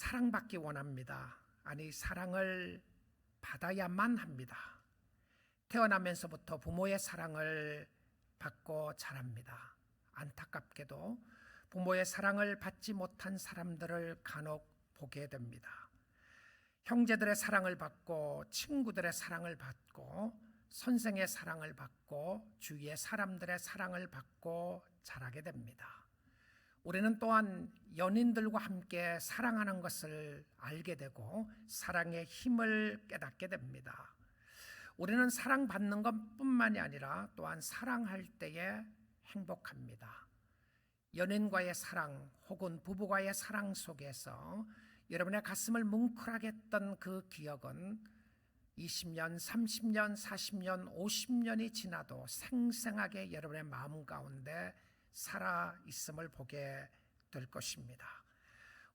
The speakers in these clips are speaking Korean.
사랑받기 원합니다. 아니, 사랑을 받아야만 합니다. 태어나면서부터 부모의 사랑을 받고 자랍니다. 안타깝게도 부모의 사랑을 받지 못한 사람들을 간혹 보게 됩니다. 형제들의 사랑을 받고 친구들의 사랑을 받고 선생의 사랑을 받고 주위의 사람들의 사랑을 받고 자라게 됩니다. 우리는 또한 연인들과 함께 사랑하는 것을 알게 되고 사랑의 힘을 깨닫게 됩니다. 우리는 사랑받는 것뿐만이 아니라 또한 사랑할 때에 행복합니다. 연인과의 사랑 혹은 부부와의 사랑 속에서 여러분의 가슴을 뭉클하게 했던 그 기억은 20년, 30년, 40년, 50년이 지나도 생생하게 여러분의 마음 가운데 살아있음을 보게 될 것입니다.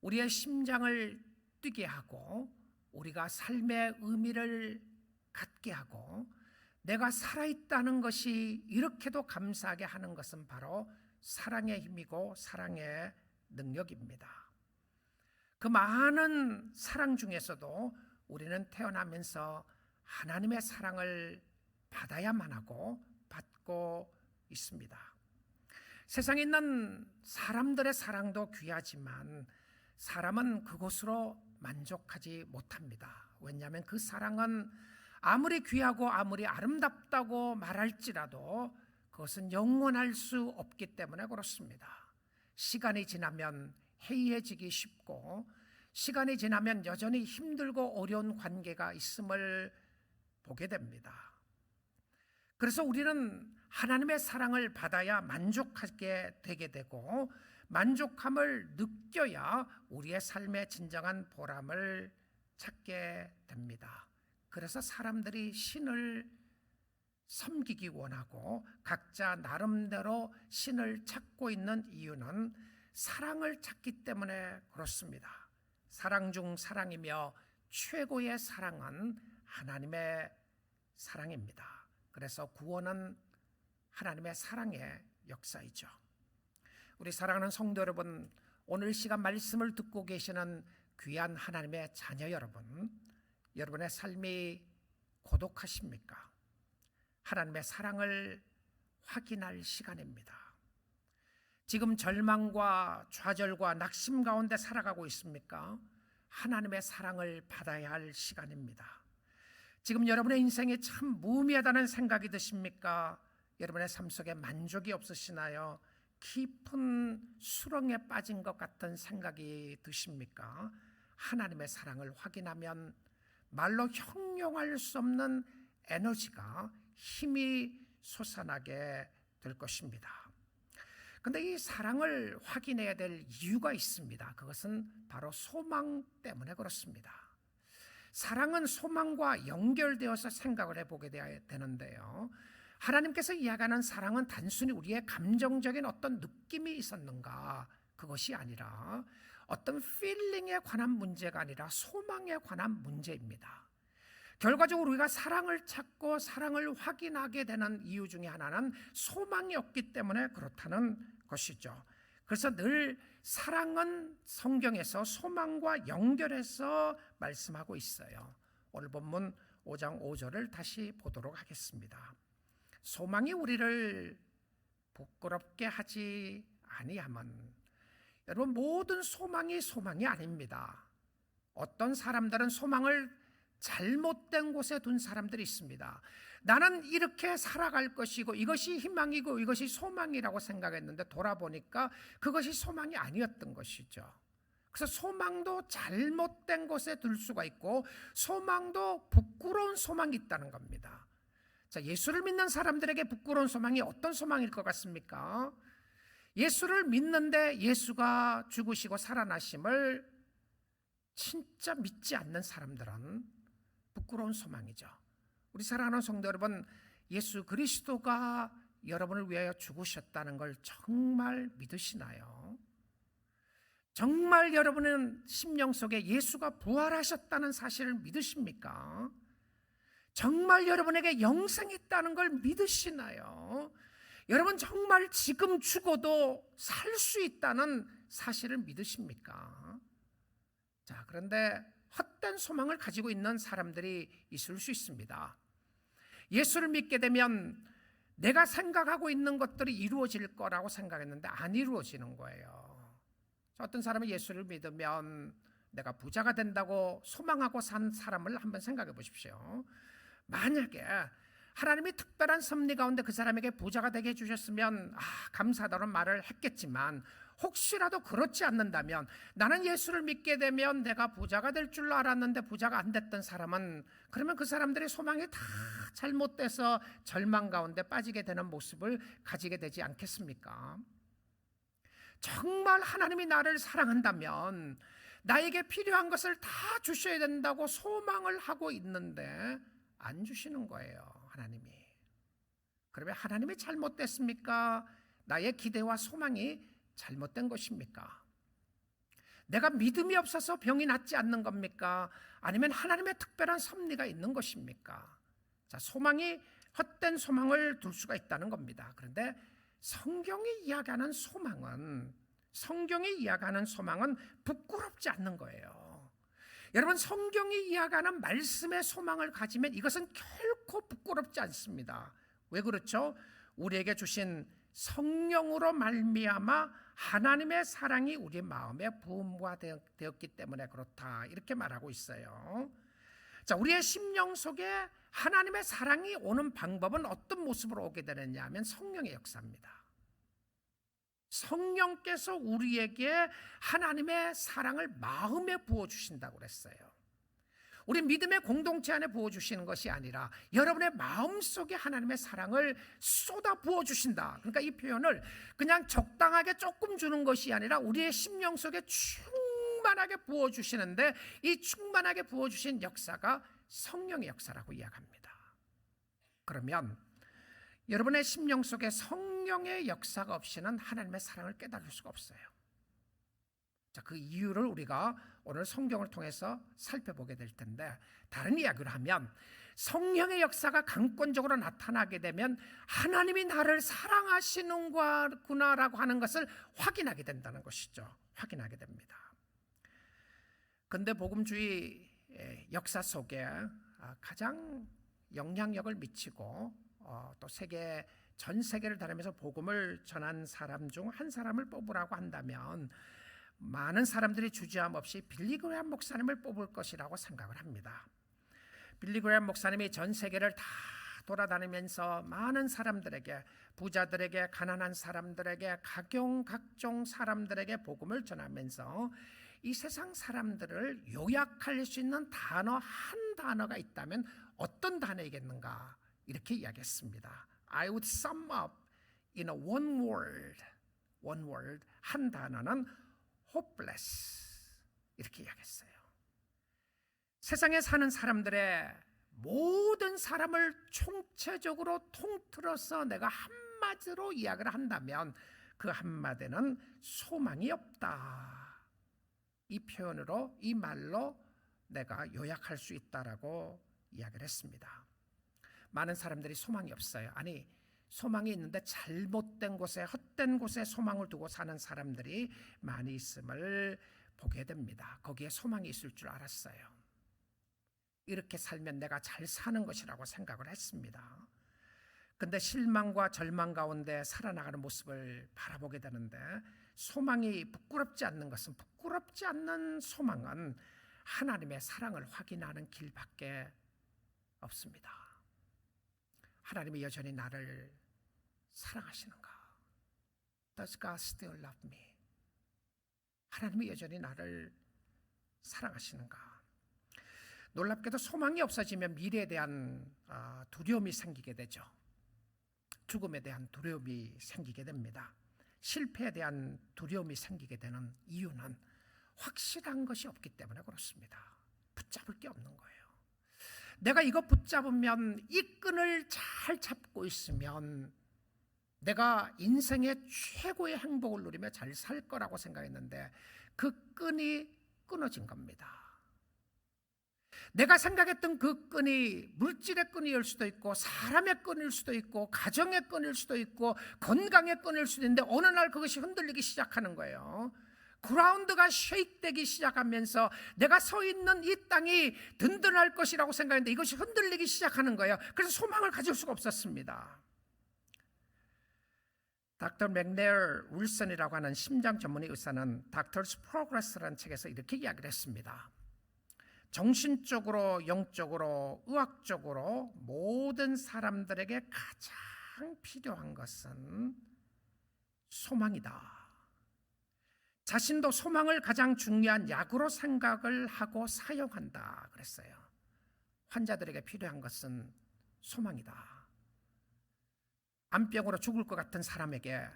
우리의 심장을 뛰게 하고 우리가 삶의 의미를 갖게 하고 내가 살아있다는 것이 이렇게도 감사하게 하는 것은 바로 사랑의 힘이고 사랑의 능력입니다. 그 많은 사랑 중에서도 우리는 태어나면서 하나님의 사랑을 받아야만 하고 받고 있습니다. 세상에 있는 사람들의 사랑도 귀하지만 사람은 그것으로 만족하지 못합니다. 왜냐하면 그 사랑은 아무리 귀하고 아무리 아름답다고 말할지라도 그것은 영원할 수 없기 때문에 그렇습니다. 시간이 지나면 해이해지기 쉽고 시간이 지나면 여전히 힘들고 어려운 관계가 있음을 보게 됩니다. 그래서 우리는 하나님의 사랑을 받아야 만족하게 되게 되고 만족함을 느껴야 우리의 삶의 진정한 보람을 찾게 됩니다. 그래서 사람들이 신을 섬기기 원하고 각자 나름대로 신을 찾고 있는 이유는 사랑을 찾기 때문에 그렇습니다. 사랑 중 사랑이며 최고의 사랑은 하나님의 사랑입니다. 그래서 구원은 하나님의 사랑의 역사이죠. 우리 사랑하는 성도 여러분, 오늘 시간 말씀을 듣고 계시는 귀한 하나님의 자녀 여러분, 여러분의 삶이 고독하십니까? 하나님의 사랑을 확인할 시간입니다. 지금 절망과 좌절과 낙심 가운데 살아가고 있습니까? 하나님의 사랑을 받아야 할 시간입니다. 지금 여러분의 인생이 참 무의미하다는 생각이 드십니까? 여러분의 삶 속에 만족이 없으시나요? 깊은 수렁에 빠진 것 같은 생각이 드십니까? 하나님의 사랑을 확인하면 말로 형용할 수 없는 에너지가 힘이 솟아나게 될 것입니다. 그런데 이 사랑을 확인해야 될 이유가 있습니다. 그것은 바로 소망 때문에 그렇습니다. 사랑은 소망과 연결되어서 생각을 해보게 되는데요. 하나님께서 이야기하는 사랑은 단순히 우리의 감정적인 어떤 느낌이 있었는가, 그것이 아니라 어떤 필링에 관한 문제가 아니라 소망에 관한 문제입니다. 결과적으로 우리가 사랑을 찾고 사랑을 확인하게 되는 이유 중에 하나는 소망이 없기 때문에 그렇다는 것이죠. 그래서 늘 사랑은 성경에서 소망과 연결해서 말씀하고 있어요. 오늘 본문 5장 5절을 다시 보도록 하겠습니다. 소망이 우리를 부끄럽게 하지 아니하면, 여러분, 모든 소망이 아닙니다. 어떤 사람들은 소망을 잘못된 곳에 둔 사람들이 있습니다. 나는 이렇게 살아갈 것이고 이것이 희망이고 이것이 소망이라고 생각했는데 돌아보니까 그것이 소망이 아니었던 것이죠. 그래서 소망도 잘못된 곳에 둘 수가 있고 소망도 부끄러운 소망이 있다는 겁니다. 자, 예수를 믿는 사람들에게 부끄러운 소망이 어떤 소망일 것 같습니까? 예수를 믿는데 예수가 죽으시고 살아나심을 진짜 믿지 않는 사람들은 부끄러운 소망이죠. 우리 사랑하는 성도 여러분, 예수 그리스도가 여러분을 위하여 죽으셨다는 걸 정말 믿으시나요? 정말 여러분은 심령 속에 예수가 부활하셨다는 사실을 믿으십니까? 정말 여러분에게 영생이 있다는 걸 믿으시나요? 여러분 정말 지금 죽어도 살 수 있다는 사실을 믿으십니까? 자, 그런데 헛된 소망을 가지고 있는 사람들이 있을 수 있습니다. 예수를 믿게 되면 내가 생각하고 있는 것들이 이루어질 거라고 생각했는데 안 이루어지는 거예요. 어떤 사람이 예수를 믿으면 내가 부자가 된다고 소망하고 산 사람을 한번 생각해 보십시오. 만약에 하나님이 특별한 섭리 가운데 그 사람에게 부자가 되게 해주셨으면 감사하다는 말을 했겠지만, 혹시라도 그렇지 않는다면, 나는 예수를 믿게 되면 내가 부자가 될 줄 알았는데 부자가 안 됐던 사람은, 그러면 그 사람들의 소망이 다 잘못돼서 절망 가운데 빠지게 되는 모습을 가지게 되지 않겠습니까? 정말 하나님이 나를 사랑한다면 나에게 필요한 것을 다 주셔야 된다고 소망을 하고 있는데 안 주시는 거예요, 하나님이. 그러면 하나님이 잘못됐습니까? 나의 기대와 소망이 잘못된 것입니까? 내가 믿음이 없어서 병이 낫지 않는 겁니까? 아니면 하나님의 특별한 섭리가 있는 것입니까? 자, 소망이 헛된 소망을 둘 수가 있다는 겁니다. 그런데 성경이 이야기하는 소망은 부끄럽지 않는 거예요. 여러분, 성경이 이야기하는 말씀의 소망을 가지면 이것은 결코 부끄럽지 않습니다. 왜 그렇죠? 우리에게 주신 성령으로 말미암아 하나님의 사랑이 우리 마음에 부음화되었기 때문에 그렇다, 이렇게 말하고 있어요. 자, 우리의 심령 속에 하나님의 사랑이 오는 방법은 어떤 모습으로 오게 되느냐 하면 성령의 역사입니다. 성령께서 우리에게 하나님의 사랑을 마음에 부어주신다고 그랬어요. 우리 믿음의 공동체 안에 부어주시는 것이 아니라 여러분의 마음속에 하나님의 사랑을 쏟아 부어주신다. 그러니까 이 표현을 그냥 적당하게 조금 주는 것이 아니라 우리의 심령 속에 충만하게 부어주시는데, 이 충만하게 부어주신 역사가 성령의 역사라고 이야기합니다. 그러면 여러분의 심령 속에 성령의 역사가 없이는 하나님의 사랑을 깨달을 수가 없어요. 자, 그 이유를 우리가 오늘 성경을 통해서 살펴보게 될 텐데, 다른 이야기를 하면 성령의 역사가 강권적으로 나타나게 되면 하나님이 나를 사랑하시는구나라고 하는 것을 확인하게 된다는 것이죠. 확인하게 됩니다. 근데 복음주의 역사 속에 가장 영향력을 미치고 또 전 세계를 다니면서 복음을 전한 사람 중 한 사람을 뽑으라고 한다면 많은 사람들이 주저함 없이 빌리 그레이엄 목사님을 뽑을 것이라고 생각을 합니다. 빌리 그레이엄 목사님이 전 세계를 다 돌아다니면서 많은 사람들에게, 부자들에게, 가난한 사람들에게, 각종 사람들에게 복음을 전하면서 이 세상 사람들을 요약할 수 있는 단어 한 단어가 있다면 어떤 단어이겠는가, 이렇게 이야기했습니다. I would sum up in a one word. 한 단어는 hopeless, 이렇게 이야기했어요. 세상에 사는 사람들의 모든 사람을 총체적으로 통틀어서 내가 한마디로 이야기를 한다면 그 한마디는 소망이 없다. 이 표현으로, 이 말로 내가 요약할 수 있다라고 이야기를 했습니다. 많은 사람들이 소망이 없어요. 아니, 소망이 있는데 잘못된 곳에, 헛된 곳에 소망을 두고 사는 사람들이 많이 있음을 보게 됩니다. 거기에 소망이 있을 줄 알았어요. 이렇게 살면 내가 잘 사는 것이라고 생각을 했습니다. 근데 실망과 절망 가운데 살아나가는 모습을 바라보게 되는데, 소망이 부끄럽지 않는 것은, 부끄럽지 않는 소망은 하나님의 사랑을 확인하는 길밖에 없습니다. 하나님이 여전히 나를 사랑하시는가? Does God still love me? 하나님이 여전히 나를 사랑하시는가? 놀랍게도 소망이 없어지면 미래에 대한 두려움이 생기게 되죠. 죽음에 대한 두려움이 생기게 됩니다. 실패에 대한 두려움이 생기게 되는 이유는 확실한 것이 없기 때문에 그렇습니다. 붙잡을 게 없는 거예요. 내가 이거 붙잡으면, 이 끈을 잘 잡고 있으면 내가 인생의 최고의 행복을 누리며 잘 살 거라고 생각했는데 그 끈이 끊어진 겁니다. 내가 생각했던 그 끈이 물질의 끈일 수도 있고, 사람의 끈일 수도 있고, 가정의 끈일 수도 있고, 건강의 끈일 수도 있는데 어느 날 그것이 흔들리기 시작하는 거예요. 그라운드가 쉐이크되기 시작하면서 내가 서 있는 이 땅이 든든할 것이라고 생각했는데 이것이 흔들리기 시작하는 거예요. 그래서 소망을 가질 수가 없었습니다. 닥터 맥네일 윌슨이라고 하는 심장 전문의 의사는 닥터스 프로그레스라는 책에서 이렇게 이야기를 했습니다. 정신적으로, 영적으로, 의학적으로 모든 사람들에게 가장 필요한 것은 소망이다. 자신도 소망을 가장 중요한 약으로 생각을 하고 사용한다 그랬어요. 환자들에게 필요한 것은 소망이다. 암병으로 죽을 것 같은 사람에게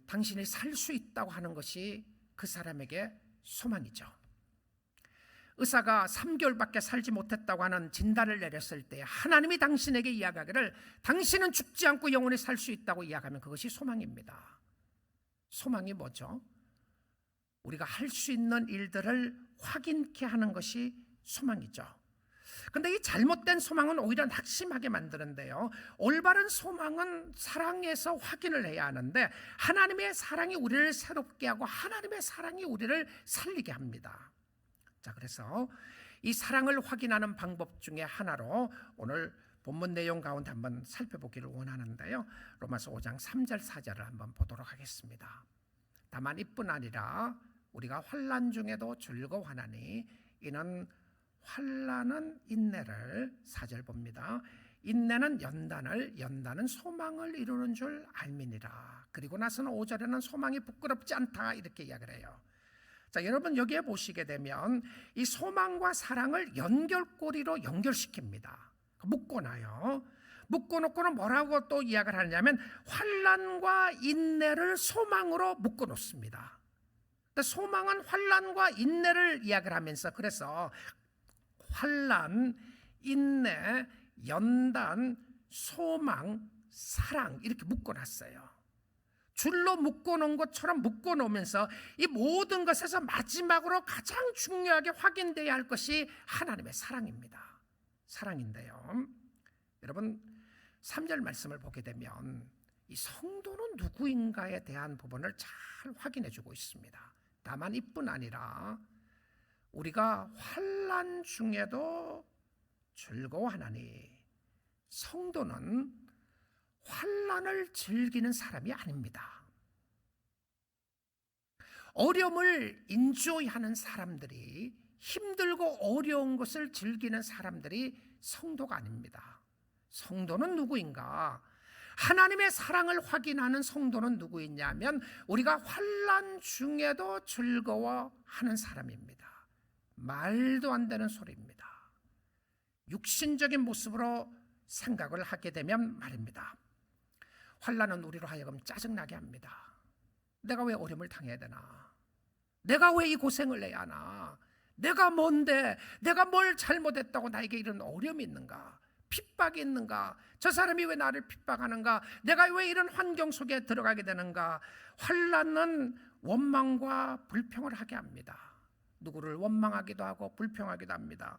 당신이 살 수 있다고 하는 것이 그 사람에게 소망이죠. 의사가 3개월밖에 살지 못했다고 하는 진단을 내렸을 때 하나님이 당신에게 이야기하기를 당신은 죽지 않고 영원히 살 수 있다고 이야기하면 그것이 소망입니다. 소망이 뭐죠? 우리가 할 수 있는 일들을 확인케 하는 것이 소망이죠. 그런데 이 잘못된 소망은 오히려 낙심하게 만드는데요, 올바른 소망은 사랑에서 확인을 해야 하는데 하나님의 사랑이 우리를 새롭게 하고 하나님의 사랑이 우리를 살리게 합니다. 자, 그래서 이 사랑을 확인하는 방법 중에 하나로 오늘 본문 내용 가운데 한번 살펴보기를 원하는데요, 로마서 5장 3절 4절을 한번 보도록 하겠습니다. 다만 이뿐 아니라 우리가 환난 중에도 즐거워하나니 이는 환난은 인내를, 4절 봅니다. 인내는 연단을, 연단은 소망을 이루는 줄 알미니라. 그리고 나서는 5절에는 소망이 부끄럽지 않다 이렇게 이야기를 해요. 자, 여러분 여기에 보시게 되면 이 소망과 사랑을 연결고리로 연결시킵니다. 묶어놔요. 묶어놓고는 뭐라고 또 이야기를 하냐면 환난과 인내를 소망으로 묶어놓습니다. 소망은 환난과 인내를 이야기를 하면서 그래서 환난, 인내, 연단, 소망, 사랑 이렇게 묶어놨어요. 줄로 묶어놓은 것처럼 묶어놓으면서 이 모든 것에서 마지막으로 가장 중요하게 확인되어야 할 것이 하나님의 사랑입니다. 사랑인데요, 여러분 3절 말씀을 보게 되면 이 성도는 누구인가에 대한 부분을 잘 확인해 주고 있습니다. 다만 이뿐 아니라 우리가 환난 중에도 즐거워하나니, 성도는 환난을 즐기는 사람이 아닙니다. 어려움을 인조이하는 사람들이, 힘들고 어려운 것을 즐기는 사람들이 성도가 아닙니다. 성도는 누구인가? 하나님의 사랑을 확인하는 성도는 누구이냐면 우리가 환난 중에도 즐거워하는 사람입니다. 말도 안 되는 소리입니다. 육신적인 모습으로 생각을 하게 되면 말입니다. 환난은 우리로 하여금 짜증나게 합니다. 내가 왜 어려움을 당해야 되나? 내가 왜 이 고생을 해야 하나? 내가 뭔데? 내가 뭘 잘못했다고 나에게 이런 어려움이 있는가? 핍박이 있는가? 저 사람이 왜 나를 핍박하는가? 내가 왜 이런 환경 속에 들어가게 되는가? 환난은 원망과 불평을 하게 합니다. 누구를 원망하기도 하고 불평하기도 합니다.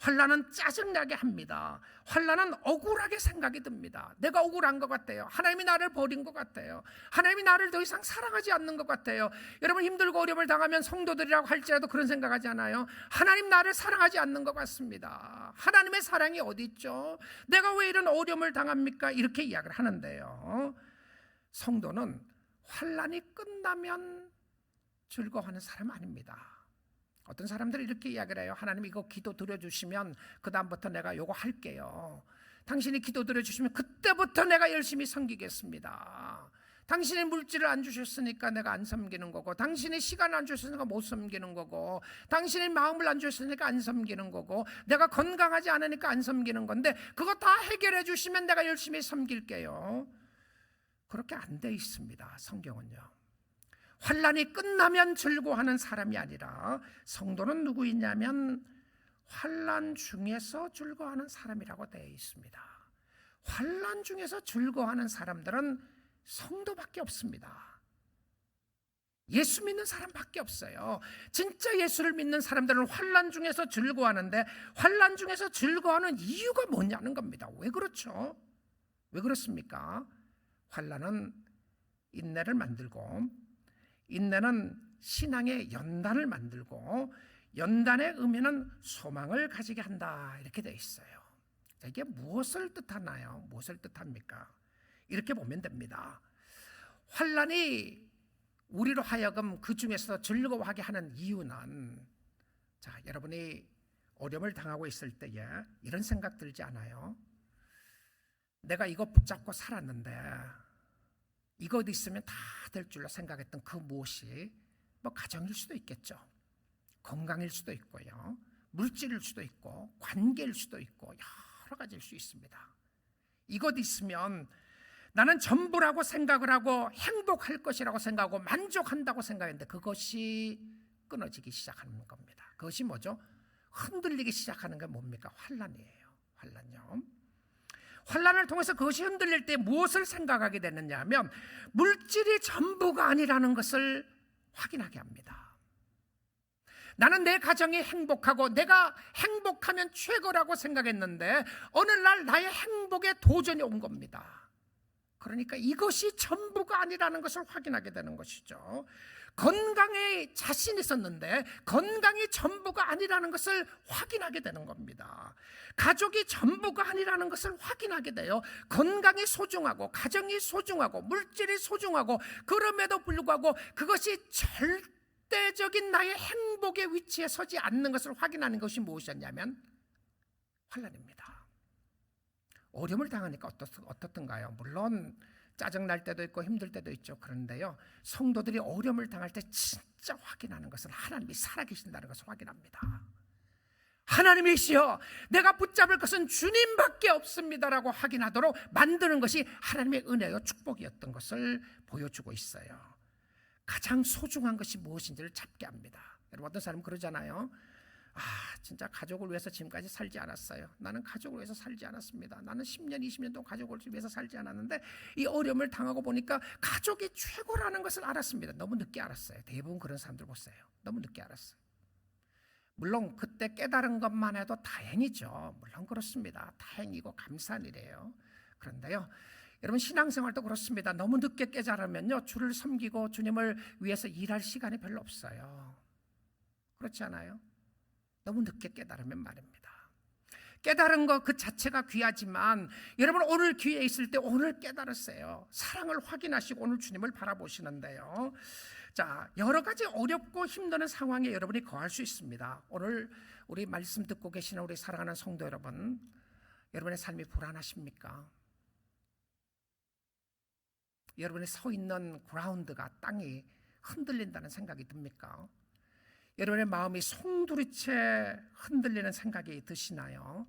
환난은 짜증나게 합니다. 환난은 억울하게 생각이 듭니다. 내가 억울한 것 같아요. 하나님이 나를 버린 것 같아요. 하나님이 나를 더 이상 사랑하지 않는 것 같아요. 여러분 힘들고 어려움을 당하면 성도들이라고 할지라도 그런 생각하지 않아요? 하나님 나를 사랑하지 않는 것 같습니다. 하나님의 사랑이 어디 있죠? 내가 왜 이런 어려움을 당합니까? 이렇게 이야기를 하는데요, 성도는 환난이 끝나면 즐거워하는 사람 아닙니다. 어떤 사람들이 이렇게 이야기를 해요. 하나님 이거 기도 드려주시면 그 다음부터 내가 요거 할게요. 당신이 기도 드려주시면 그때부터 내가 열심히 섬기겠습니다. 당신이 물질을 안 주셨으니까 내가 안 섬기는 거고, 당신이 시간을 안 주셨으니까 못 섬기는 거고, 당신이 마음을 안 주셨으니까 안 섬기는 거고, 내가 건강하지 않으니까 안 섬기는 건데 그거 다 해결해 주시면 내가 열심히 섬길게요. 그렇게 안 돼 있습니다. 성경은요. 환난이 끝나면 즐거워하는 사람이 아니라 성도는 누구이냐면 환난 중에서 즐거워하는 사람이라고 되어 있습니다. 환난 중에서 즐거워하는 사람들은 성도밖에 없습니다. 예수 믿는 사람밖에 없어요. 진짜 예수를 믿는 사람들은 환난 중에서 즐거워하는데 환난 중에서 즐거워하는 이유가 뭐냐는 겁니다. 왜 그렇죠? 왜 그렇습니까? 환난은 인내를 만들고, 인내는 신앙의 연단을 만들고 연단의 의미는 소망을 가지게 한다 이렇게 되어 있어요. 자, 이게 무엇을 뜻하나요? 무엇을 뜻합니까? 이렇게 보면 됩니다. 환난이 우리로 하여금 그 중에서 즐거워하게 하는 이유는, 자, 여러분이 어려움을 당하고 있을 때에 이런 생각 들지 않아요? 내가 이거 붙잡고 살았는데 이것 있으면 다 될 줄로 생각했던 그 무엇이 뭐 가정일 수도 있겠죠. 건강일 수도 있고요. 물질일 수도 있고 관계일 수도 있고 여러 가지일 수 있습니다. 이것 있으면 나는 전부라고 생각을 하고 행복할 것이라고 생각하고 만족한다고 생각했는데 그것이 끊어지기 시작하는 겁니다. 그것이 뭐죠? 흔들리기 시작하는 게 뭡니까? 환난이에요. 환난요. 환난을 통해서 그것이 흔들릴 때 무엇을 생각하게 되느냐 하면 물질이 전부가 아니라는 것을 확인하게 합니다. 나는 내 가정이 행복하고 내가 행복하면 최고라고 생각했는데 어느 날 나의 행복에 도전이 온 겁니다. 그러니까 이것이 전부가 아니라는 것을 확인하게 되는 것이죠. 건강에 자신 있었는데 건강이 전부가 아니라는 것을 확인하게 되는 겁니다. 가족이 전부가 아니라는 것을 확인하게 돼요. 건강이 소중하고 가정이 소중하고 물질이 소중하고 그럼에도 불구하고 그것이 절대적인 나의 행복의 위치에 서지 않는 것을 확인하는 것이 무엇이었냐면 환난입니다. 어려움을 당하니까 어떻던가요? 물론 짜증날 때도 있고 힘들 때도 있죠. 그런데요, 성도들이 어려움을 당할 때 진짜 확인하는 것은 하나님이 살아계신다는 것을 확인합니다. 하나님이시여 내가 붙잡을 것은 주님밖에 없습니다라고 확인하도록 만드는 것이 하나님의 은혜요 축복이었던 것을 보여주고 있어요. 가장 소중한 것이 무엇인지를 잡게 합니다. 여러분, 어떤 사람은 그러잖아요. 진짜 가족을 위해서 지금까지 살지 않았어요. 나는 가족을 위해서 살지 않았습니다. 나는 10년, 20년 동안 가족을 위해서 살지 않았는데 이 어려움을 당하고 보니까 가족이 최고라는 것을 알았습니다. 너무 늦게 알았어요. 대부분 그런 사람들 보세요. 너무 늦게 알았어요. 물론 그때 깨달은 것만 해도 다행이죠. 물론 그렇습니다. 다행이고 감사한 일이에요. 그런데요, 여러분 신앙생활도 그렇습니다. 너무 늦게 깨달으면요, 주를 섬기고 주님을 위해서 일할 시간이 별로 없어요. 그렇지 않아요? 너무 늦게 깨달으면 말입니다. 깨달은 것 그 자체가 귀하지만 여러분 오늘 기회에 있을 때 오늘 깨달으세요. 사랑을 확인하시고 오늘 주님을 바라보시는데요. 자, 여러 가지 어렵고 힘드는 상황에 여러분이 거할 수 있습니다. 오늘 우리 말씀 듣고 계시는 우리 사랑하는 성도 여러분, 여러분의 삶이 불안하십니까? 여러분이 서 있는 그라운드가 땅이 흔들린다는 생각이 듭니까? 여러분의 마음이 송두리째 흔들리는 생각이 드시나요?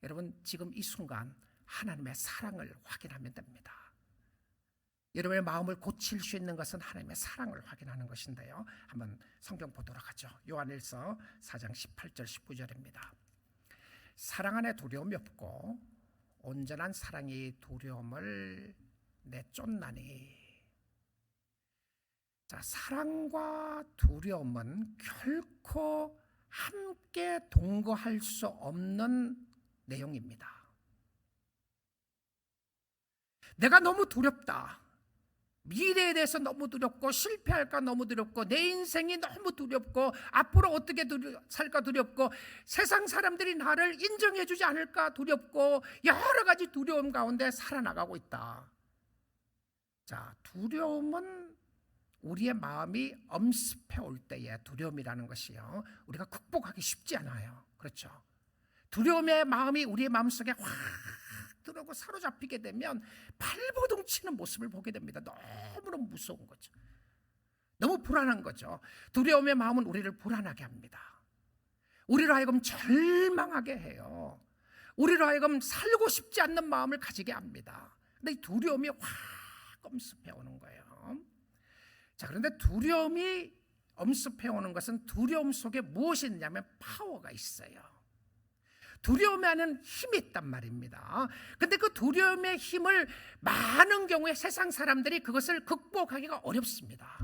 여러분 지금 이 순간 하나님의 사랑을 확인하면 됩니다. 여러분의 마음을 고칠 수 있는 것은 하나님의 사랑을 확인하는 것인데요. 한번 성경 보도록 하죠. 요한일서 4장 18절 19절입니다. 사랑 안에 두려움이 없고 온전한 사랑이 두려움을 내쫓나니. 자, 사랑과 두려움은 결코 함께 동거할 수 없는 내용입니다. 내가 너무 두렵다. 미래에 대해서 너무 두렵고 실패할까 너무 두렵고 내 인생이 너무 두렵고 앞으로 어떻게 살까 두렵고 세상 사람들이 나를 인정해주지 않을까 두렵고 여러 가지 두려움 가운데 살아나가고 있다. 자, 두려움은 우리의 마음이 엄습해 올 때의 두려움이라는 것이요, 우리가 극복하기 쉽지 않아요. 그렇죠? 두려움의 마음이 우리의 마음속에 확 들어오고 사로잡히게 되면 발버둥 치는 모습을 보게 됩니다. 너무너무 무서운 거죠. 너무 불안한 거죠. 두려움의 마음은 우리를 불안하게 합니다. 우리로 하여금 절망하게 해요. 우리로 하여금 살고 싶지 않는 마음을 가지게 합니다. 근데 이 두려움이 확 엄습해 오는 거예요. 자, 그런데 두려움이 엄습해 오는 것은 두려움 속에 무엇이 있냐면 파워가 있어요. 두려움에 하는 힘이 있단 말입니다. 근데 그 두려움의 힘을 많은 경우에 세상 사람들이 그것을 극복하기가 어렵습니다.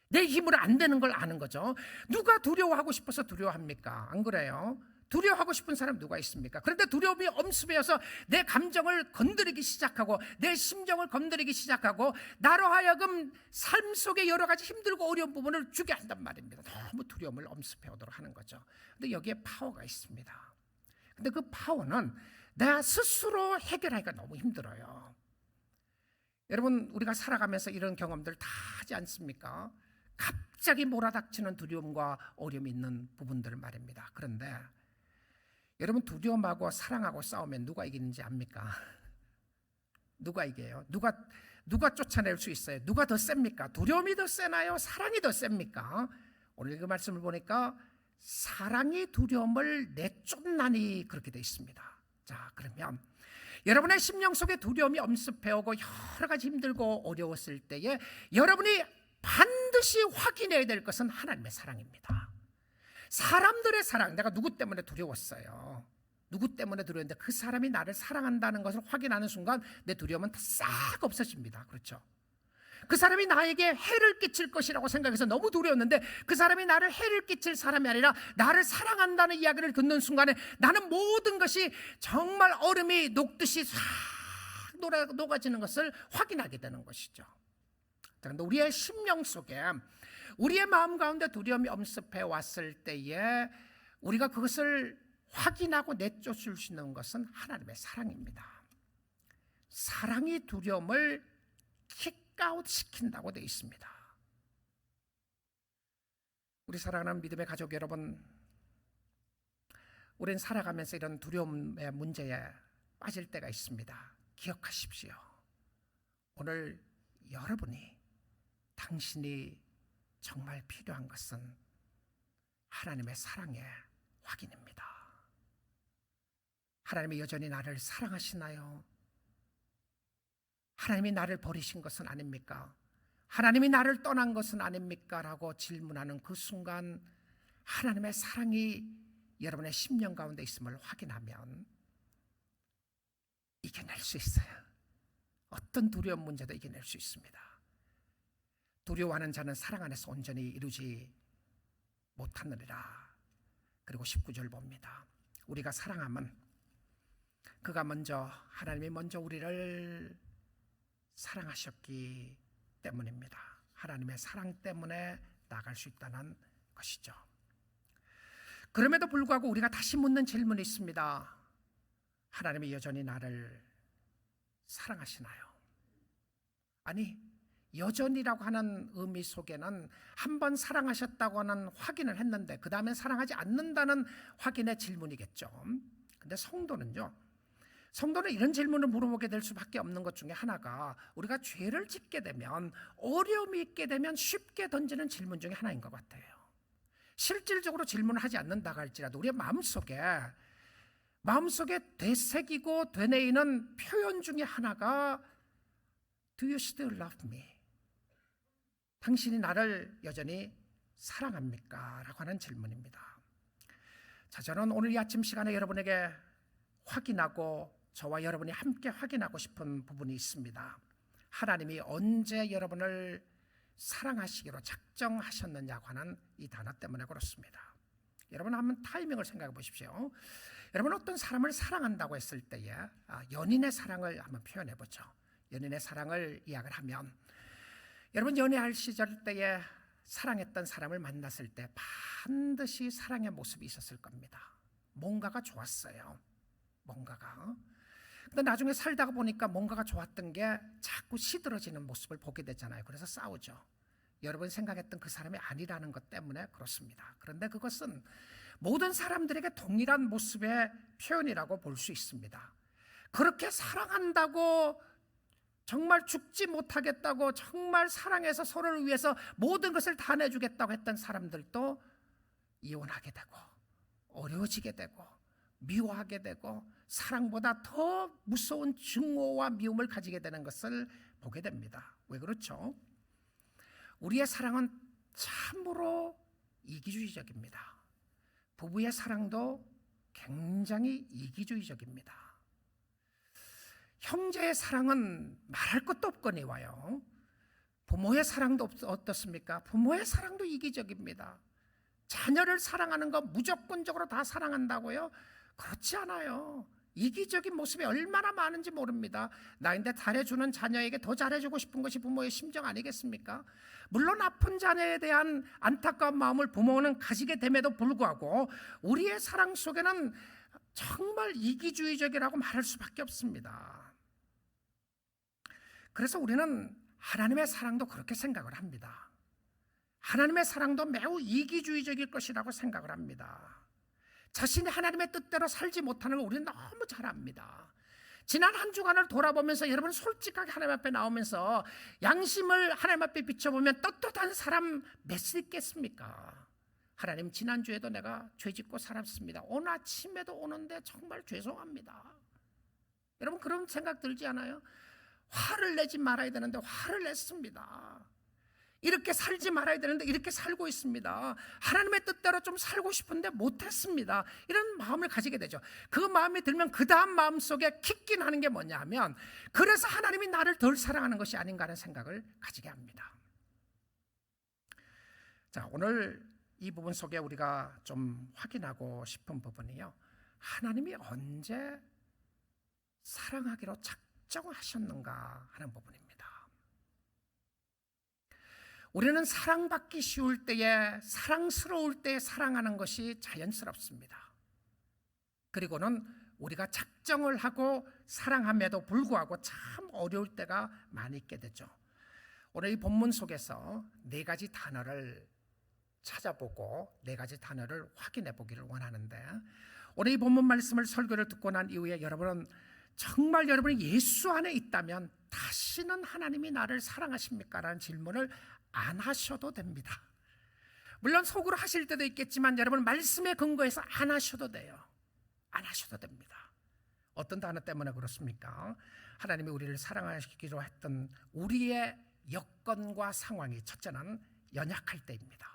내 힘으로 안 되는 걸 아는 거죠. 누가 두려워하고 싶어서 두려워합니까? 안 그래요? 두려워하고 싶은 사람 누가 있습니까? 그런데 두려움이 엄습해서 내 감정을 건드리기 시작하고 내 심정을 건드리기 시작하고 나로 하여금 삶 속에 여러 가지 힘들고 어려운 부분을 주게 한단 말입니다. 너무 두려움을 엄습해 오도록 하는 거죠. 근데 여기에 파워가 있습니다. 근데 그 파워는 내 스스로 해결하기가 너무 힘들어요. 여러분, 우리가 살아가면서 이런 경험들 다 하지 않습니까? 갑자기 몰아닥치는 두려움과 어려움이 있는 부분들을 말입니다. 그런데 여러분, 두려움하고 사랑하고 싸우면 누가 이기는지 압니까? 누가 이겨요? 누가 쫓아낼 수 있어요? 누가 더 셉니까? 두려움이 더 세나요? 사랑이 더 셉니까? 오늘 그 말씀을 보니까 사랑이 두려움을 내쫓나니 그렇게 되어 있습니다. 자, 그러면 여러분의 심령 속에 두려움이 엄습해오고 여러 가지 힘들고 어려웠을 때에 여러분이 반드시 확인해야 될 것은 하나님의 사랑입니다. 사람들의 사랑, 내가 누구 때문에 두려웠어요. 누구 때문에 두려웠는데 그 사람이 나를 사랑한다는 것을 확인하는 순간 내 두려움은 싹 없어집니다. 그렇죠? 그 사람이 나에게 해를 끼칠 것이라고 생각해서 너무 두려웠는데 그 사람이 나를 해를 끼칠 사람이 아니라 나를 사랑한다는 이야기를 듣는 순간에 나는 모든 것이 정말 얼음이 녹듯이 싹 녹아지는 것을 확인하게 되는 것이죠. 그런데 우리의 심령 속에 우리의 마음 가운데 두려움이 엄습해 왔을 때에 우리가 그것을 확인하고 내쫓을 수 있는 것은 하나님의 사랑입니다. 사랑이 두려움을 킥아웃 시킨다고 되어 있습니다. 우리 사랑하는 믿음의 가족 여러분, 우리는 살아가면서 이런 두려움의 문제에 빠질 때가 있습니다. 기억하십시오. 오늘 여러분이, 당신이 정말 필요한 것은 하나님의 사랑의 확인입니다. 하나님이 여전히 나를 사랑하시나요? 하나님이 나를 버리신 것은 아닙니까? 하나님이 나를 떠난 것은 아닙니까? 라고 질문하는 그 순간 하나님의 사랑이 여러분의 심령 가운데 있음을 확인하면 이겨낼 수 있어요. 어떤 두려운 문제도 이겨낼 수 있습니다. 두려워하는 자는 사랑 안에서 온전히 이루지 못하느니라. 그리고 19절 봅니다. 우리가 사랑하면 그가 먼저, 하나님이 먼저 우리를 사랑하셨기 때문입니다. 하나님의 사랑 때문에 나아갈 수 있다는 것이죠. 그럼에도 불구하고 우리가 다시 묻는 질문이 있습니다. 하나님이 여전히 나를 사랑하시나요? 아니, 여전이라고 하는 의미 속에는 한 번 사랑하셨다고 하는 확인을 했는데 그 다음에 사랑하지 않는다는 확인의 질문이겠죠. 근데 성도는 이런 질문을 물어보게 될 수밖에 없는 것 중에 하나가, 우리가 죄를 짓게 되면, 어려움이 있게 되면 쉽게 던지는 질문 중에 하나인 것 같아요. 실질적으로 질문을 하지 않는다고 할지라도 우리의 마음속에 되새기고 되뇌이는 표현 중에 하나가 Do you still love me? 당신이 나를 여전히 사랑합니까? 라고 하는 질문입니다. 자, 저는 오늘 이 아침 시간에 여러분에게 확인하고, 저와 여러분이 함께 확인하고 싶은 부분이 있습니다. 하나님이 언제 여러분을 사랑하시기로 작정하셨느냐고 하는 이 단어 때문에 그렇습니다. 여러분 한번 타이밍을 생각해 보십시오. 여러분 어떤 사람을 사랑한다고 했을 때에 연인의 사랑을 한번 표현해 보죠. 연인의 사랑을 이야기를 하면, 여러분 연애할 시절 때에 사랑했던 사람을 만났을 때 반드시 사랑의 모습이 있었을 겁니다. 뭔가가 좋았어요. 근데 나중에 살다가 보니까 뭔가가 좋았던 게 자꾸 시들어지는 모습을 보게 되잖아요. 그래서 싸우죠. 여러분이 생각했던 그 사람이 아니라는 것 때문에 그렇습니다. 그런데 그것은 모든 사람들에게 동일한 모습의 표현이라고 볼 수 있습니다. 그렇게 사랑한다고, 정말 죽지 못하겠다고, 정말 사랑해서 서로를 위해서 모든 것을 다 내주겠다고 했던 사람들도 이혼하게 되고 어려워지게 되고 미워하게 되고 사랑보다 더 무서운 증오와 미움을 가지게 되는 것을 보게 됩니다. 왜 그렇죠? 우리의 사랑은 참으로 이기주의적입니다. 부부의 사랑도 굉장히 이기주의적입니다. 형제의 사랑은 말할 것도 없거니와요. 부모의 사랑도 어떻습니까? 부모의 사랑도 이기적입니다. 자녀를 사랑하는 거 무조건적으로 다 사랑한다고요? 그렇지 않아요. 이기적인 모습이 얼마나 많은지 모릅니다. 나인데 잘해주는 자녀에게 더 잘해주고 싶은 것이 부모의 심정 아니겠습니까? 물론 아픈 자녀에 대한 안타까운 마음을 부모는 가지게 됨에도 불구하고 우리의 사랑 속에는 정말 이기주의적이라고 말할 수밖에 없습니다. 그래서 우리는 하나님의 사랑도 그렇게 생각을 합니다. 하나님의 사랑도 매우 이기주의적일 것이라고 생각을 합니다. 자신이 하나님의 뜻대로 살지 못하는 걸 우리는 너무 잘 압니다. 지난 한 주간을 돌아보면서 여러분 솔직하게 하나님 앞에 나오면서 양심을 하나님 앞에 비춰보면 떳떳한 사람 몇 있겠습니까? 하나님, 지난주에도 내가 죄짓고 살았습니다. 오늘 아침에도 오는데 정말 죄송합니다. 여러분 그런 생각 들지 않아요? 화를 내지 말아야 되는데 화를 냈습니다. 이렇게 살지 말아야 되는데 이렇게 살고 있습니다. 하나님의 뜻대로 좀 살고 싶은데 못했습니다. 이런 마음을 가지게 되죠. 그 마음이 들면 그 다음 마음속에 킥긴 하는 게 뭐냐 하면 그래서 하나님이 나를 덜 사랑하는 것이 아닌가 하는 생각을 가지게 합니다. 자, 오늘 이 부분 속에 우리가 좀 확인하고 싶은 부분이요, 하나님이 언제 사랑하기로 작정하셨는가 하는 부분입니다. 우리는 사랑받기 쉬울 때에, 사랑스러울 때에 사랑하는 것이 자연스럽습니다. 그리고는 우리가 작정을 하고 사랑함에도 불구하고 참 어려울 때가 많이 있게 되죠. 오늘 이 본문 속에서 네 가지 단어를 찾아보고 네 가지 단어를 확인해 보기를 원하는데, 오늘 이 본문 말씀을 설교를 듣고 난 이후에 여러분은 정말 여러분이 예수 안에 있다면 다시는 하나님이 나를 사랑하십니까? 라는 질문을 안 하셔도 됩니다. 물론 속으로 하실 때도 있겠지만 여러분 말씀에 근거해서 안 하셔도 돼요. 안 하셔도 됩니다. 어떤 단어 때문에 그렇습니까? 하나님이 우리를 사랑하시기로 했던 우리의 여건과 상황이, 첫째는 연약할 때입니다.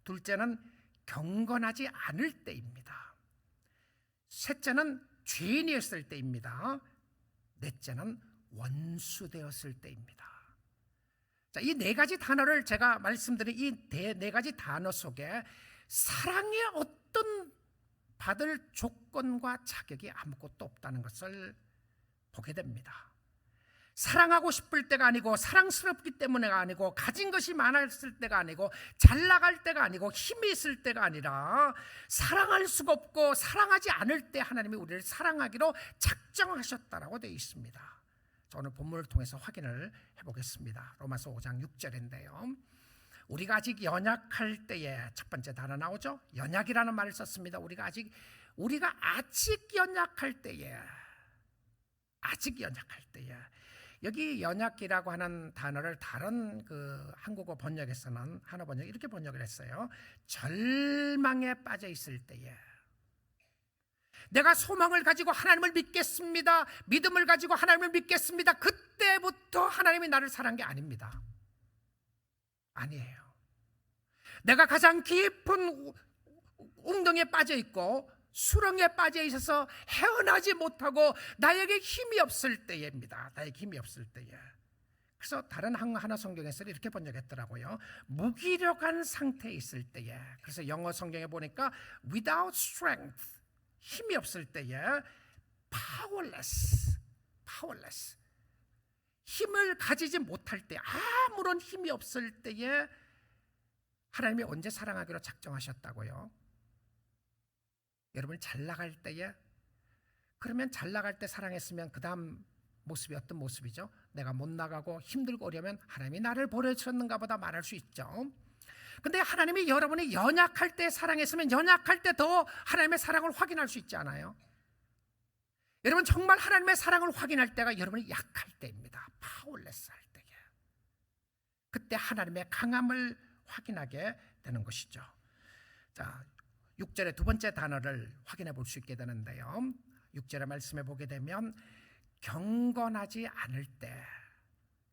둘째는 경건하지 않을 때입니다. 셋째는 죄인이었을 때입니다. 넷째는 원수되었을 때입니다. 자, 이 네 가지 단어를 제가 말씀드린 이 네 가지 단어 속에 사랑의 어떤 받을 조건과 자격이 아무것도 없다는 것을 보게 됩니다. 사랑하고 싶을 때가 아니고, 사랑스럽기 때문에가 아니고, 가진 것이 많았을 때가 아니고, 잘 나갈 때가 아니고, 힘이 있을 때가 아니라 사랑할 수가 없고 사랑하지 않을 때 하나님이 우리를 사랑하기로 작정하셨다라고 되어 있습니다. 오늘 본문을 통해서 확인을 해보겠습니다. 로마서 5장 6절인데요. 우리가 아직 연약할 때에, 첫 번째 단어 나오죠. 연약이라는 말을 썼습니다. 우리가 아직 연약할 때에, 아직 연약할 때에, 여기 연약이라고 하는 단어를 다른 그 한국어 번역에서는, 한어 번역 이렇게 번역을 했어요. 절망에 빠져 있을 때에, 내가 소망을 가지고 하나님을 믿겠습니다, 믿음을 가지고 하나님을 믿겠습니다, 그때부터 하나님이 나를 사랑한 게 아닙니다. 아니에요. 내가 가장 깊은 웅덩이에 빠져 있고 수렁에 빠져 있어서 헤어나지 못하고 나에게 힘이 없을 때입니다. 나에게 힘이 없을 때에. 그래서 다른 하나 성경에서 이렇게 번역했더라고요. 무기력한 상태에 있을 때에. 그래서 영어 성경에 보니까 without strength, 힘이 없을 때에, powerless, 힘을 가지지 못할 때, 아무런 힘이 없을 때에 하나님이 언제 사랑하기로 작정하셨다고요? 여러분 잘 나갈 때에, 그러면 잘 나갈 때 사랑했으면 그 다음 모습이 어떤 모습이죠? 내가 못 나가고 힘들고 어려면 하나님이 나를 버려주셨는가 보다 말할 수 있죠. 근데 하나님이 여러분이 연약할 때 사랑했으면 연약할 때 더 하나님의 사랑을 확인할 수 있지 않아요? 여러분 정말 하나님의 사랑을 확인할 때가 여러분이 약할 때입니다. 파워레스 할 때에. 그때 하나님의 강함을 확인하게 되는 것이죠. 자, 6절의 두 번째 단어를 확인해 볼 수 있게 되는데요. 6절의 말씀에 보게 되면 경건하지 않을 때,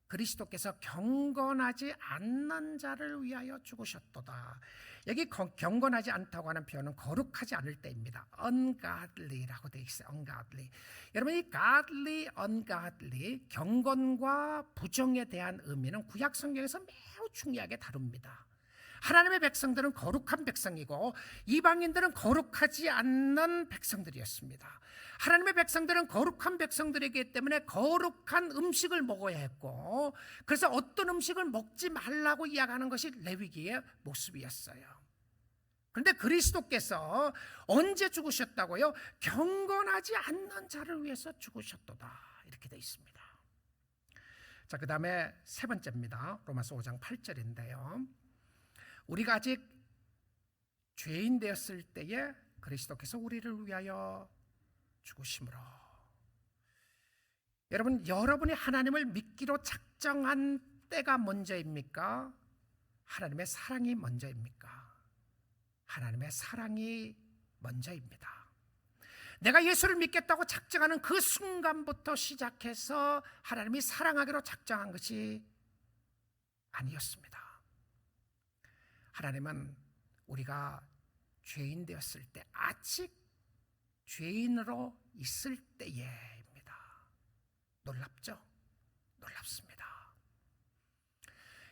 그리스도께서 경건하지 않는 자를 위하여 죽으셨도다. 여기 경건하지 않다고 하는 표현은 거룩하지 않을 때입니다. ungodly라고 되어 있어요. ungodly. 여러분 이 godly, ungodly, 경건과 부정에 대한 의미는 구약 성경에서 매우 중요하게 다룹니다. 하나님의 백성들은 거룩한 백성이고 이방인들은 거룩하지 않는 백성들이었습니다. 하나님의 백성들은 거룩한 백성들이기 때문에 거룩한 음식을 먹어야 했고, 그래서 어떤 음식을 먹지 말라고 이야기하는 것이 레위기의 모습이었어요. 그런데 그리스도께서 언제 죽으셨다고요? 경건하지 않는 자를 위해서 죽으셨도다, 이렇게 되어 있습니다. 자, 그 다음에 세 번째입니다. 로마서 5장 8절인데요. 우리가 아직 죄인 되었을 때에 그리스도께서 우리를 위하여 죽으심으로. 여러분, 여러분이 하나님을 믿기로 작정한 때가 먼저입니까? 하나님의 사랑이 먼저입니까? 하나님의 사랑이 먼저입니다. 내가 예수를 믿겠다고 작정하는 그 순간부터 시작해서 하나님이 사랑하기로 작정한 것이 아니었습니다. 하나님은 우리가 죄인 되었을 때, 아직 죄인으로 있을 때에입니다. 놀랍죠? 놀랍습니다.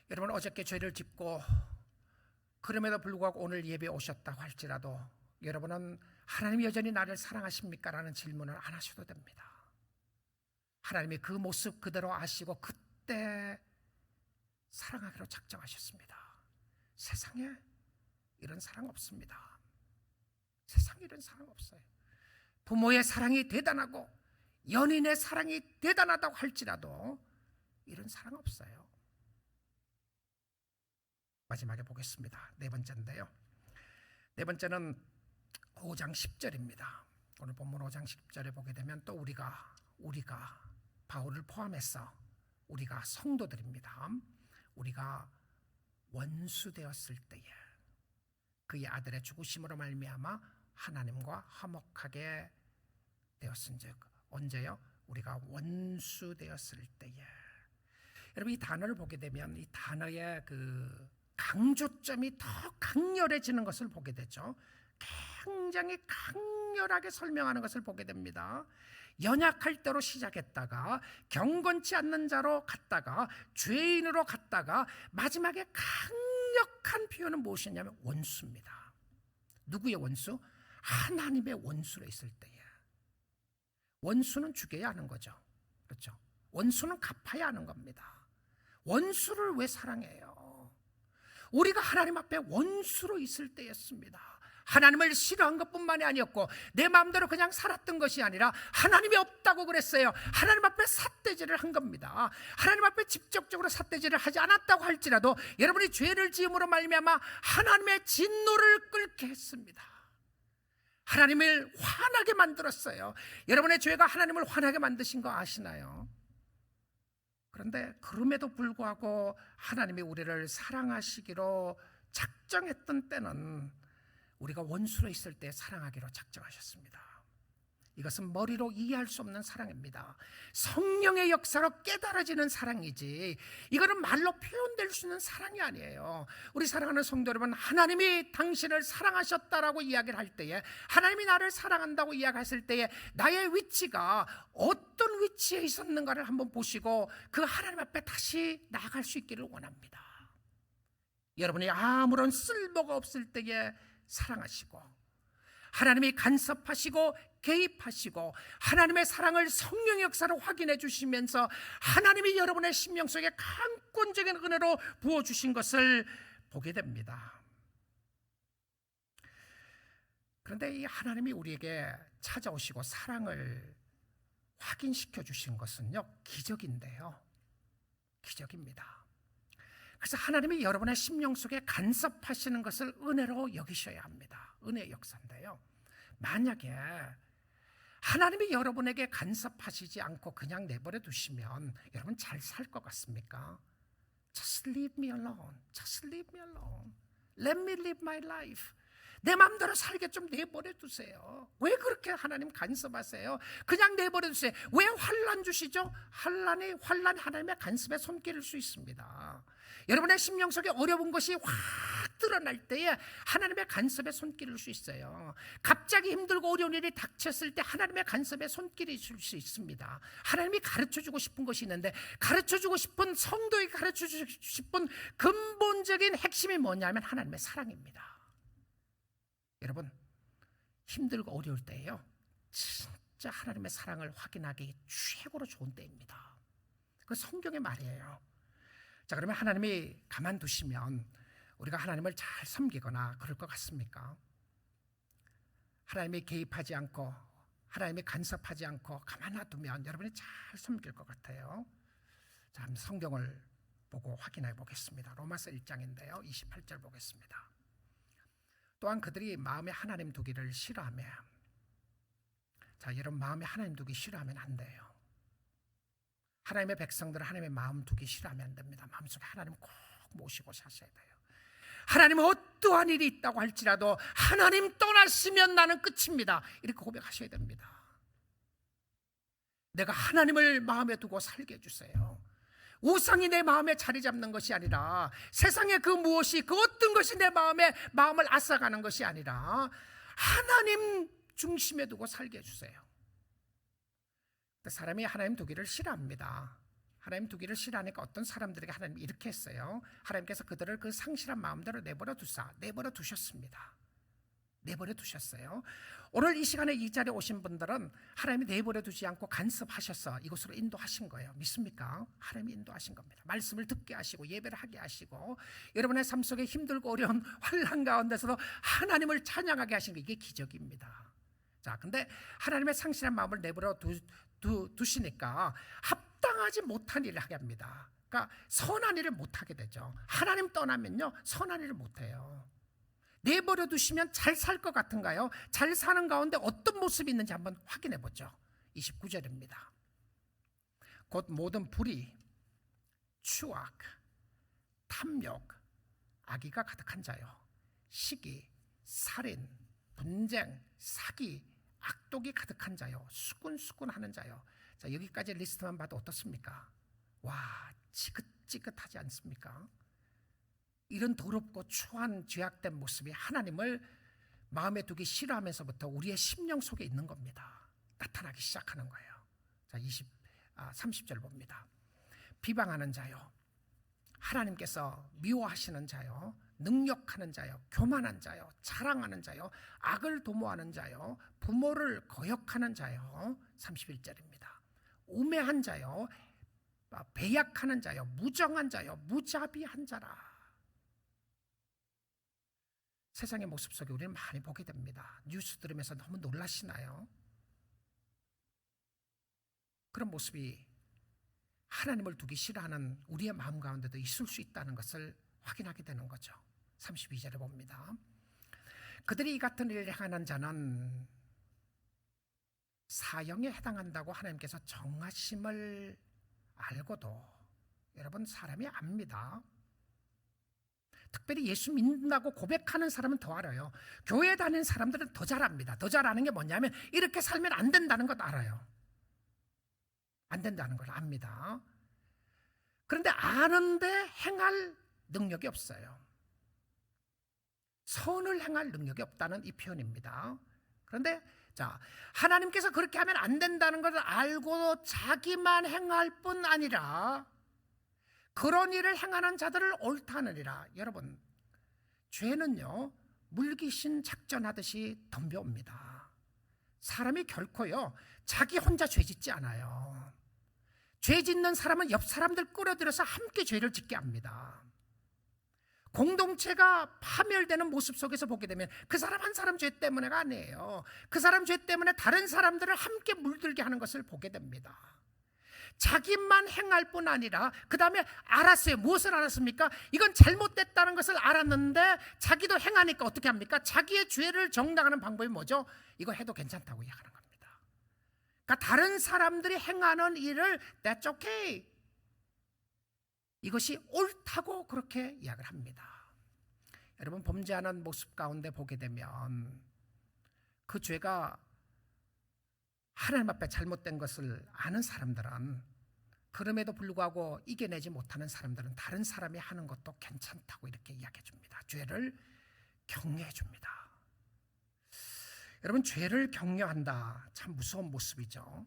여러분, 어저께 죄를 짓고 그럼에도 불구하고 오늘 예배에 오셨다고 할지라도 여러분은 하나님이 여전히 나를 사랑하십니까? 라는 질문을 안 하셔도 됩니다. 하나님이 그 모습 그대로 아시고 그때 사랑하기로 작정하셨습니다. 세상에 이런 사랑 없습니다. 세상에 이런 사랑 없어요. 부모의 사랑이 대단하고 연인의 사랑이 대단하다고 할지라도 이런 사랑 없어요. 마지막에 보겠습니다. 네 번째인데요. 네 번째는 5장 10절입니다. 오늘 본문 5장 10절에 보게 되면 또 우리가 바울을 포함해서 우리가 성도들입니다. 우리가 원수 되었을 때에 그의 아들의 죽으심으로 말미암아 하나님과 화목하게 되었은즉. 언제요? 우리가 원수 되었을 때에. 여러분, 이 단어를 보게 되면 이 단어의 그 강조점이 더 강렬해지는 것을 보게 되죠. 굉장히 강렬하게 설명하는 것을 보게 됩니다. 연약할 때로 시작했다가 경건치 않는 자로 갔다가 죄인으로 갔다가 마지막에 강력한 표현은 무엇이냐면 원수입니다. 누구의 원수? 하나님의 원수로 있을 때에. 원수는 죽여야 하는 거죠. 그렇죠? 원수는 갚아야 하는 겁니다. 원수를 왜 사랑해요? 우리가 하나님 앞에 원수로 있을 때였습니다. 하나님을 싫어한 것뿐만이 아니었고 내 마음대로 그냥 살았던 것이 아니라 하나님이 없다고 그랬어요. 하나님 앞에 삿대질을 한 겁니다. 하나님 앞에 직접적으로 삿대질을 하지 않았다고 할지라도 여러분이 죄를 지음으로 말미암아 하나님의 진노를 끓게 했습니다. 하나님을 화나게 만들었어요. 여러분의 죄가 하나님을 화나게 만드신 거 아시나요? 그런데 그럼에도 불구하고 하나님이 우리를 사랑하시기로 작정했던 때는 우리가 원수로 있을 때 사랑하기로 작정하셨습니다. 이것은 머리로 이해할 수 없는 사랑입니다. 성령의 역사로 깨달아지는 사랑이지 이거는 말로 표현될 수 있는 사랑이 아니에요. 우리 사랑하는 성도 여러분, 하나님이 당신을 사랑하셨다라고 이야기를 할 때에, 하나님이 나를 사랑한다고 이야기했을 때에 나의 위치가 어떤 위치에 있었는가를 한번 보시고 그 하나님 앞에 다시 나아갈 수 있기를 원합니다. 여러분이 아무런 쓸모가 없을 때에 사랑하시고 하나님이 간섭하시고 개입하시고 하나님의 사랑을 성령의 역사로 확인해 주시면서 하나님이 여러분의 심령 속에 강권적인 은혜로 부어주신 것을 보게 됩니다. 그런데 이 하나님이 우리에게 찾아오시고 사랑을 확인시켜 주신 것은요, 기적인데요. 기적입니다. 그래서 하나님이 여러분의 심령 속에 간섭하시는 것을 은혜로 여기셔야 합니다. 은혜의 역사인데요. 만약에 하나님이 여러분에게 간섭하시지 않고 그냥 내버려 두시면 여러분 잘 살 것 같습니까? Just leave me alone. Just leave me alone. Let me live my life. 내 마음대로 살게 좀 내버려 두세요. 왜 그렇게 하나님 간섭하세요? 그냥 내버려 두세요. 왜 환난 주시죠? 환난이 하나님의 간섭에 손길일 수 있습니다. 여러분의 심령 속에 어려운 것이 확 드러날 때에 하나님의 간섭에 손길을 줄 수 있어요. 갑자기 힘들고 어려운 일이 닥쳤을 때 하나님의 간섭에 손길이 줄 수 있습니다. 하나님이 가르쳐주고 싶은 것이 있는데, 가르쳐주고 싶은, 성도에게 가르쳐주고 싶은 근본적인 핵심이 뭐냐면 하나님의 사랑입니다. 여러분, 힘들고 어려울 때예요, 진짜 하나님의 사랑을 확인하기 최고로 좋은 때입니다. 그 성경의 말이에요. 자, 그러면 하나님이 가만두시면 우리가 하나님을 잘 섬기거나 그럴 것 같습니까? 하나님이 개입하지 않고, 하나님이 간섭하지 않고 가만 놔두면 여러분이 잘 섬길 것 같아요. 자, 한번 성경을 보고 확인해 보겠습니다. 로마서 1장인데요 28절 보겠습니다. 또한 그들이 마음에 하나님 두기를 싫어하며, 자, 여러분, 마음에 하나님 두기 싫어하면 안 돼요. 하나님의 백성들은 하나님의 마음 두기 싫어하면 안 됩니다. 마음속에 하나님 꼭 모시고 사셔야 돼요. 하나님은 어떠한 일이 있다고 할지라도 하나님 떠나시면 나는 끝입니다, 이렇게 고백하셔야 됩니다. 내가 하나님을 마음에 두고 살게 해주세요. 우상이 내 마음에 자리 잡는 것이 아니라, 세상의 그 무엇이, 그 어떤 것이 내 마음을 앗아가는 것이 아니라 하나님 중심에 두고 살게 해주세요. 사람이 하나님 두기를 싫어합니다. 하나님 두기를 싫어하니까 어떤 사람들에게 하나님이 이렇게 했어요. 하나님께서 그들을 그 상실한 마음대로 내버려 두셨습니다. 내버려 두셨어요. 오늘 이 시간에 이 자리에 오신 분들은 하나님이 내버려 두지 않고 간섭하셔서 이곳으로 인도하신 거예요. 믿습니까? 하나님이 인도하신 겁니다. 말씀을 듣게 하시고 예배를 하게 하시고, 여러분의 삶 속에 힘들고 어려운 환난 가운데서도 하나님을 찬양하게 하신 게, 이게 기적입니다. 자, 근데 하나님의 상실한 마음을 내버려 두시니까 합당하지 못한 일을 하게 합니다. 그러니까 선한 일을 못하게 되죠. 하나님 떠나면요, 선한 일을 못해요. 내버려 두시면 잘 살 것 같은가요? 잘 사는 가운데 어떤 모습이 있는지 한번 확인해 보죠. 29절입니다. 곧 모든 불의, 추악, 탐욕, 악의가 가득한 자요, 시기, 살인, 분쟁, 사기, 악독이 가득한 자요, 수군수군하는 자요. 자, 여기까지 리스트만 봐도 어떻습니까? 와, 지긋지긋하지 않습니까? 이런 더럽고 추한 죄악된 모습이 하나님을 마음에 두기 싫어하면서부터 우리의 심령 속에 있는 겁니다. 나타나기 시작하는 거예요. 자, 30절 봅니다. 비방하는 자요, 하나님께서 미워하시는 자요, 능욕하는 자요, 교만한 자요, 자랑하는 자요, 악을 도모하는 자요, 부모를 거역하는 자요. 31절입니다. 우매한 자요, 배약하는 자요, 무정한 자요, 무자비한 자라. 세상의 모습 속에 우리는 많이 보게 됩니다. 뉴스 들으면서 너무 놀라시나요? 그런 모습이 하나님을 두기 싫어하는 우리의 마음 가운데도 있을 수 있다는 것을 확인하게 되는 거죠. 32절에 봅니다. 그들이 이 같은 일을 행하는 자는 사형에 해당한다고 하나님께서 정하심을 알고도, 여러분, 사람이 압니다. 특별히 예수 믿는다고 고백하는 사람은 더 알아요. 교회 다니는 사람들은 더 잘 압니다. 더 잘 아는 게 뭐냐면 이렇게 살면 안 된다는 것 알아요. 안 된다는 걸 압니다. 그런데 아는데 행할 능력이 없어요. 선을 행할 능력이 없다는 이 표현입니다. 그런데 자, 하나님께서 그렇게 하면 안 된다는 것을 알고 자기만 행할 뿐 아니라 그런 일을 행하는 자들을 옳다느니라. 여러분, 죄는요, 물귀신 작전하듯이 덤벼옵니다. 사람이 결코요, 자기 혼자 죄 짓지 않아요. 죄 짓는 사람은 옆 사람들 끌어들여서 함께 죄를 짓게 합니다. 공동체가 파멸되는 모습 속에서 보게 되면 그 사람 한 사람 죄 때문에가 아니에요. 그 사람 죄 때문에 다른 사람들을 함께 물들게 하는 것을 보게 됩니다. 자기만 행할 뿐 아니라 그 다음에 알았어요. 무엇을 알았습니까? 이건 잘못됐다는 것을 알았는데 자기도 행하니까 어떻게 합니까? 자기의 죄를 정당하는 방법이 뭐죠? 이거 해도 괜찮다고 이야기하는 겁니다. 그러니까 다른 사람들이 행하는 일을 That's okay, 이것이 옳다고 그렇게 이야기를 합니다. 여러분, 범죄하는 모습 가운데 보게 되면 그 죄가 하나님 앞에 잘못된 것을 아는 사람들은 그럼에도 불구하고 이겨내지 못하는 사람들은 다른 사람이 하는 것도 괜찮다고 이렇게 이야기해 줍니다. 죄를 격려해 줍니다. 여러분, 죄를 격려한다, 참 무서운 모습이죠.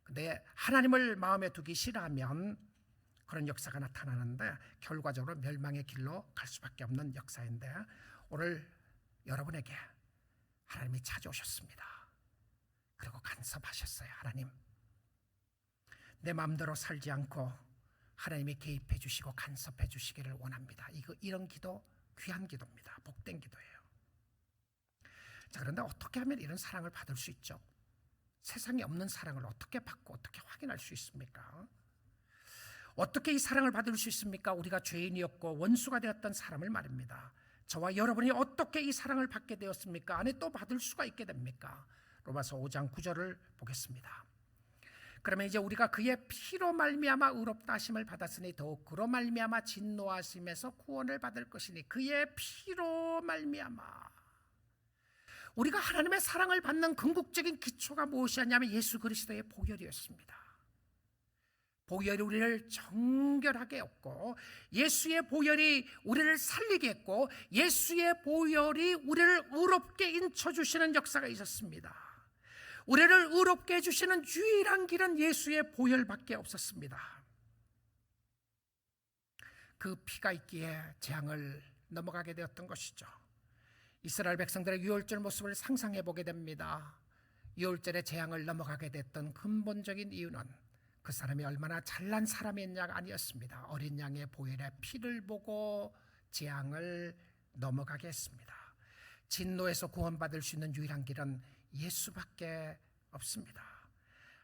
근데 하나님을 마음에 두기 싫어하면 그런 역사가 나타나는데 결과적으로 멸망의 길로 갈 수밖에 없는 역사인데, 오늘 여러분에게 하나님이 찾아오셨습니다. 그리고 간섭하셨어요. 하나님, 내 마음대로 살지 않고 하나님이 개입해 주시고 간섭해 주시기를 원합니다. 이런 기도 귀한 기도입니다. 복된 기도예요. 자, 그런데 어떻게 하면 이런 사랑을 받을 수 있죠? 세상에 없는 사랑을 어떻게 받고 어떻게 확인할 수 있습니까? 어떻게 이 사랑을 받을 수 있습니까? 우리가 죄인이었고 원수가 되었던 사람을 말입니다. 저와 여러분이 어떻게 이 사랑을 받게 되었습니까? 안에 또 받을 수가 있게 됩니까? 로마서 5장 9절을 보겠습니다. 그러면 이제 우리가 그의 피로 말미암아 의롭다 하심을 받았으니 더욱 그로 말미암아 진노하심에서 구원을 받을 것이니, 그의 피로 말미암아. 우리가 하나님의 사랑을 받는 궁극적인 기초가 무엇이었냐면 예수 그리스도의 보혈이었습니다. 보혈이 우리를 정결하게 했고, 예수의 보혈이 우리를 살리게 했고, 예수의 보혈이 우리를 의롭게 인쳐주시는 역사가 있었습니다. 우리를 의롭게 해주시는 유일한 길은 예수의 보혈밖에 없었습니다. 그 피가 있기에 재앙을 넘어가게 되었던 것이죠. 이스라엘 백성들의 유월절 모습을 상상해 보게 됩니다. 유월절의 재앙을 넘어가게 됐던 근본적인 이유는 그 사람이 얼마나 잘난 사람이었냐가 아니었습니다. 어린 양의 보혈의 피를 보고 재앙을 넘어가게 했습니다. 진노에서 구원받을 수 있는 유일한 길은 예수밖에 없습니다.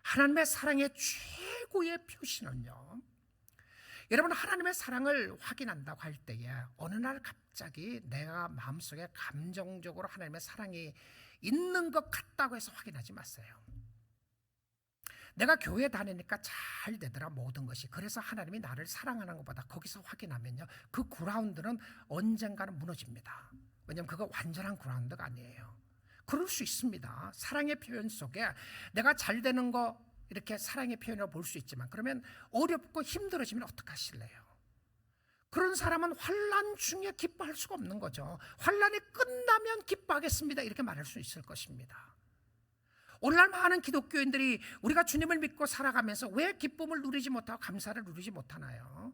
하나님의 사랑의 최고의 표시는요, 여러분, 하나님의 사랑을 확인한다고 할 때에 어느 날 갑자기 내가 마음속에 감정적으로 하나님의 사랑이 있는 것 같다고 해서 확인하지 마세요. 내가 교회 다니니까 잘 되더라 모든 것이, 그래서 하나님이 나를 사랑하는 것보다 거기서 확인하면요, 그 그라운드는 언젠가는 무너집니다. 왜냐하면 그거 완전한 그라운드가 아니에요. 그럴 수 있습니다. 사랑의 표현 속에 내가 잘 되는 거 이렇게 사랑의 표현으로 볼 수 있지만, 그러면 어렵고 힘들어지면 어떡하실래요? 그런 사람은 환난 중에 기뻐할 수가 없는 거죠. 환난이 끝나면 기뻐하겠습니다 이렇게 말할 수 있을 것입니다. 오늘날 많은 기독교인들이 우리가 주님을 믿고 살아가면서 왜 기쁨을 누리지 못하고 감사를 누리지 못하나요?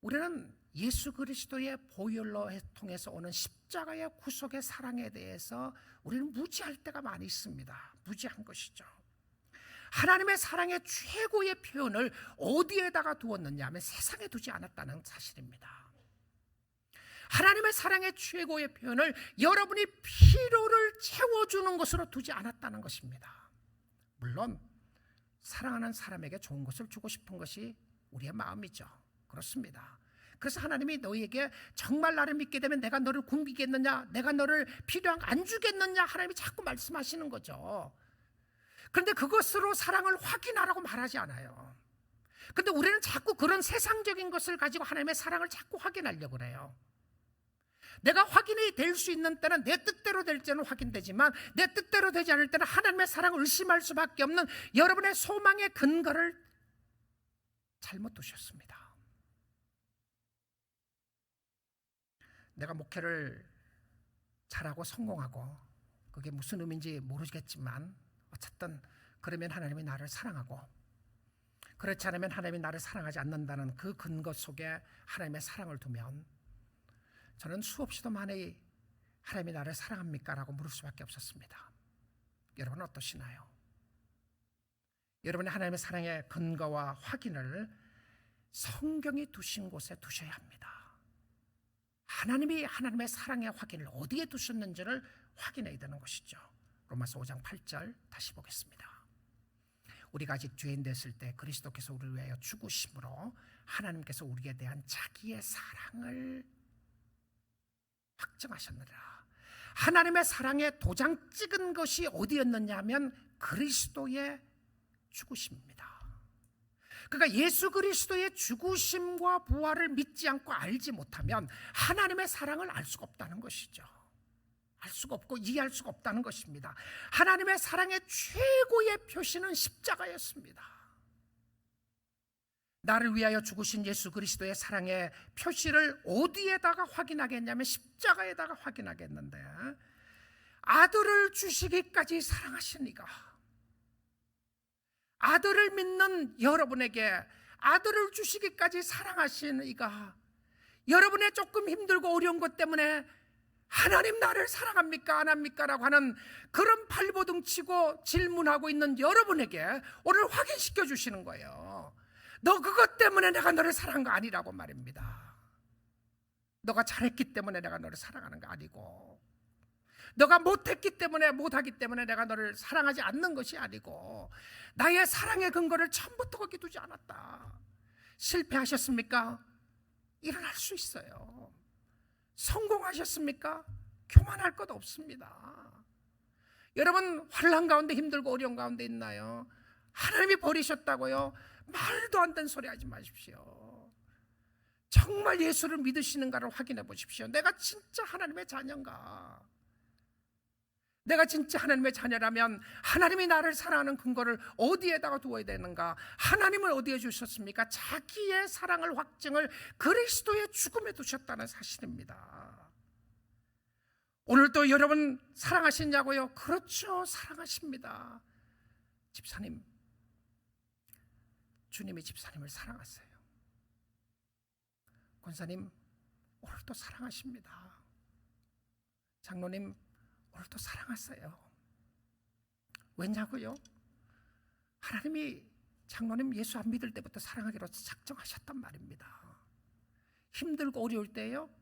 우리는 예수 그리스도의 보혈로 통해서 오는 십자가의 구속의 사랑에 대해서 우리는 무지할 때가 많이 있습니다. 무지한 것이죠. 하나님의 사랑의 최고의 표현을 어디에다가 두었느냐 하면 세상에 두지 않았다는 사실입니다. 하나님의 사랑의 최고의 표현을 여러분이 필요를 채워주는 것으로 두지 않았다는 것입니다. 물론 사랑하는 사람에게 좋은 것을 주고 싶은 것이 우리의 마음이죠. 그렇습니다. 그래서 하나님이 너희에게 정말 나를 믿게 되면 내가 너를 굶기겠느냐, 내가 너를 필요한 거 안 주겠느냐, 하나님이 자꾸 말씀하시는 거죠. 그런데 그것으로 사랑을 확인하라고 말하지 않아요. 그런데 우리는 자꾸 그런 세상적인 것을 가지고 하나님의 사랑을 자꾸 확인하려고 그래요. 내가 확인이 될 수 있는 때는 내 뜻대로 될 때는 확인되지만, 내 뜻대로 되지 않을 때는 하나님의 사랑을 의심할 수밖에 없는 여러분의 소망의 근거를 잘못 두셨습니다. 내가 목회를 잘하고 성공하고 그게 무슨 의미인지 모르겠지만 어쨌든 그러면 하나님이 나를 사랑하고, 그렇지 않으면 하나님이 나를 사랑하지 않는다는 그 근거 속에 하나님의 사랑을 두면, 저는 수없이도 많이 하나님이 나를 사랑합니까? 라고 물을 수밖에 없었습니다. 여러분은 어떠시나요? 여러분의 하나님의 사랑의 근거와 확인을 성경이 두신 곳에 두셔야 합니다. 하나님이 하나님의 사랑의 확인을 어디에 두셨는지를 확인해야 되는 것이죠. 로마서 5장 8절 다시 보겠습니다. 우리가 아직 죄인 됐을 때 그리스도께서 우리를 위하여 죽으심으로 하나님께서 우리에 대한 자기의 사랑을 확정하셨느니라. 하나님의 사랑에 도장 찍은 것이 어디였느냐 하면 그리스도의 죽으심입니다. 그러니까 예수 그리스도의 죽으심과 부활을 믿지 않고 알지 못하면 하나님의 사랑을 알 수가 없다는 것이죠. 알 수가 없고 이해할 수가 없다는 것입니다. 하나님의 사랑의 최고의 표시는 십자가였습니다. 나를 위하여 죽으신 예수 그리스도의 사랑의 표시를 어디에다가 확인하게 했냐면 십자가에다가 확인하게 했는데, 아들을 주시기까지 사랑하신 이가, 아들을 믿는 여러분에게 아들을 주시기까지 사랑하신 이가, 여러분의 조금 힘들고 어려운 것 때문에 하나님 나를 사랑합니까 안 합니까 라고 하는 그런 발버둥치고 질문하고 있는 여러분에게 오늘 확인시켜 주시는 거예요. 너 그것 때문에 내가 너를 사랑한 거 아니라고 말입니다. 너가 잘했기 때문에 내가 너를 사랑하는 거 아니고, 너가 못했기 때문에, 못하기 때문에 내가 너를 사랑하지 않는 것이 아니고, 나의 사랑의 근거를 처음부터 거기 두지 않았다. 실패하셨습니까? 일어날 수 있어요. 성공하셨습니까? 교만할 것 없습니다. 여러분 환난 가운데 힘들고 어려운 가운데 있나요? 하나님이 버리셨다고요? 말도 안 되는 소리 하지 마십시오. 정말 예수를 믿으시는가를 확인해 보십시오. 내가 진짜 하나님의 자녀인가? 내가 진짜 하나님의 자녀라면 하나님이 나를 사랑하는 근거를 어디에다가 두어야 되는가? 하나님을 어디에 주셨습니까? 자기의 사랑을 확증을 그리스도의 죽음에 두셨다는 사실입니다. 오늘도 여러분 사랑하시냐고요? 그렇죠, 사랑하십니다. 집사님, 주님이 집사님을 사랑하세요. 권사님, 오늘도 사랑하십니다. 장로님, 오늘도 사랑하세요. 왜냐고요? 하나님이 장로님 예수 안 믿을 때부터 사랑하기로 작정하셨단 말입니다. 힘들고 어려울 때요,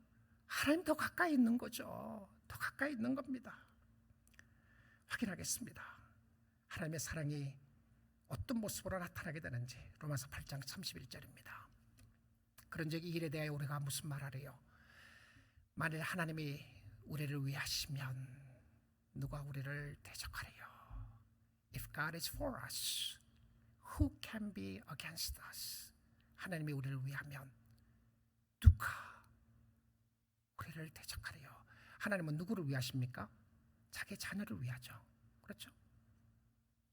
하나님 더 가까이 있는 거죠. 더 가까이 있는 겁니다. 확인하겠습니다. 하나님의 사랑이 어떤 모습으로 나타나게 되는지. 로마서 8장 31절입니다. 그런즉 이 일에 대하여 우리가 무슨 말하래요? 만일 하나님이 우리를 위하시면 누가 우리를 대적하래요? If God is for us, who can be against us? 하나님이 우리를 위하면 누가 우리를 대적하래요? 하나님은 누구를 위하십니까? 자기 자녀를 위하죠. 그렇죠?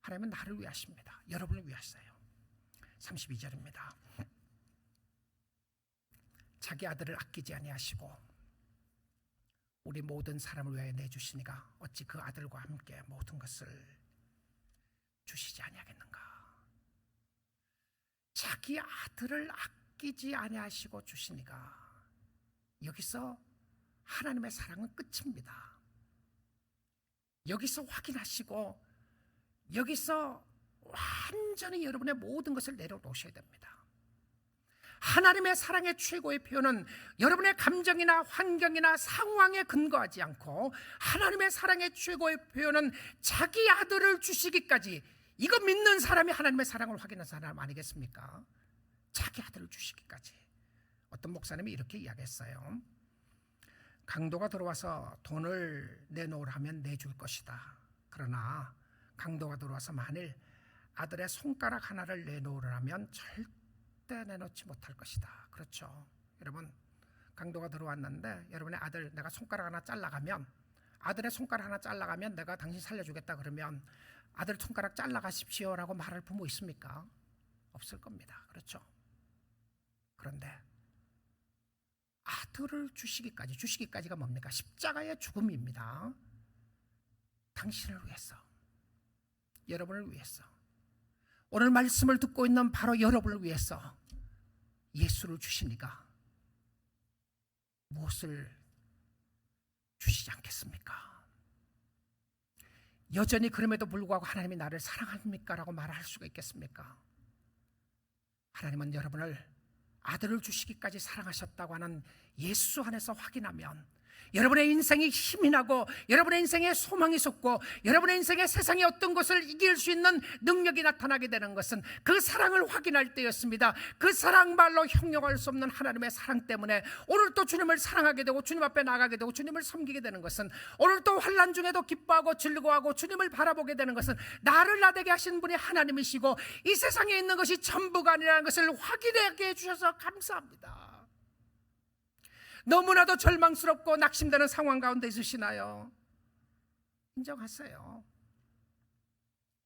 하나님은 나를 위하십니다. 여러분을 위하세요. 32절입니다. 자기 아들을 아끼지 아니하시고 우리 모든 사람을 위하여 내주시니가 어찌 그 아들과 함께 모든 것을 주시지 아니하겠는가? 자기 아들을 아끼지 아니하시고 주시니가, 여기서 하나님의 사랑은 끝입니다. 여기서 확인하시고 여기서 완전히 여러분의 모든 것을 내려놓으셔야 됩니다. 하나님의 사랑의 최고의 표현은 여러분의 감정이나 환경이나 상황에 근거하지 않고, 하나님의 사랑의 최고의 표현은 자기 아들을 주시기까지, 이거 믿는 사람이 하나님의 사랑을 확인한 사람 아니겠습니까? 자기 아들을 주시기까지. 어떤 목사님이 이렇게 이야기했어요. 강도가 들어와서 돈을 내놓으라면 내줄 것이다. 그러나 강도가 들어와서 만일 아들의 손가락 하나를 내놓으라면 절대 내놓지 못할 것이다. 그렇죠. 여러분, 강도가 들어왔는데 여러분의 아들, 내가 손가락 하나 잘라가면, 아들의 손가락 하나 잘라가면 내가 당신 살려주겠다 그러면 아들 손가락 잘라가십시오 라고 말할 부모 있습니까? 없을 겁니다. 그렇죠. 그런데 아들을 주시기까지가 뭡니까? 십자가의 죽음입니다. 당신을 위해서, 여러분을 위해서, 오늘 말씀을 듣고 있는 바로 여러분을 위해서 예수를 주시니까 무엇을 주시지 않겠습니까? 여전히 그럼에도 불구하고 하나님이 나를 사랑합니까? 라고 말할 수가 있겠습니까? 하나님은 여러분을 아들을 주시기까지 사랑하셨다고 하는 예수 안에서 확인하면 여러분의 인생이 힘이 나고, 여러분의 인생에 소망이 솟고, 여러분의 인생에 세상의 어떤 것을 이길 수 있는 능력이 나타나게 되는 것은 그 사랑을 확인할 때였습니다. 그 사랑 말로 형용할 수 없는 하나님의 사랑 때문에 오늘 또 주님을 사랑하게 되고 주님 앞에 나가게 되고 주님을 섬기게 되는 것은, 오늘 또 환난 중에도 기뻐하고 즐거워하고 주님을 바라보게 되는 것은 나를 나되게 하신 분이 하나님이시고 이 세상에 있는 것이 전부가 아니라는 것을 확인하게 해주셔서 감사합니다. 너무나도 절망스럽고 낙심되는 상황 가운데 있으시나요? 인정하세요.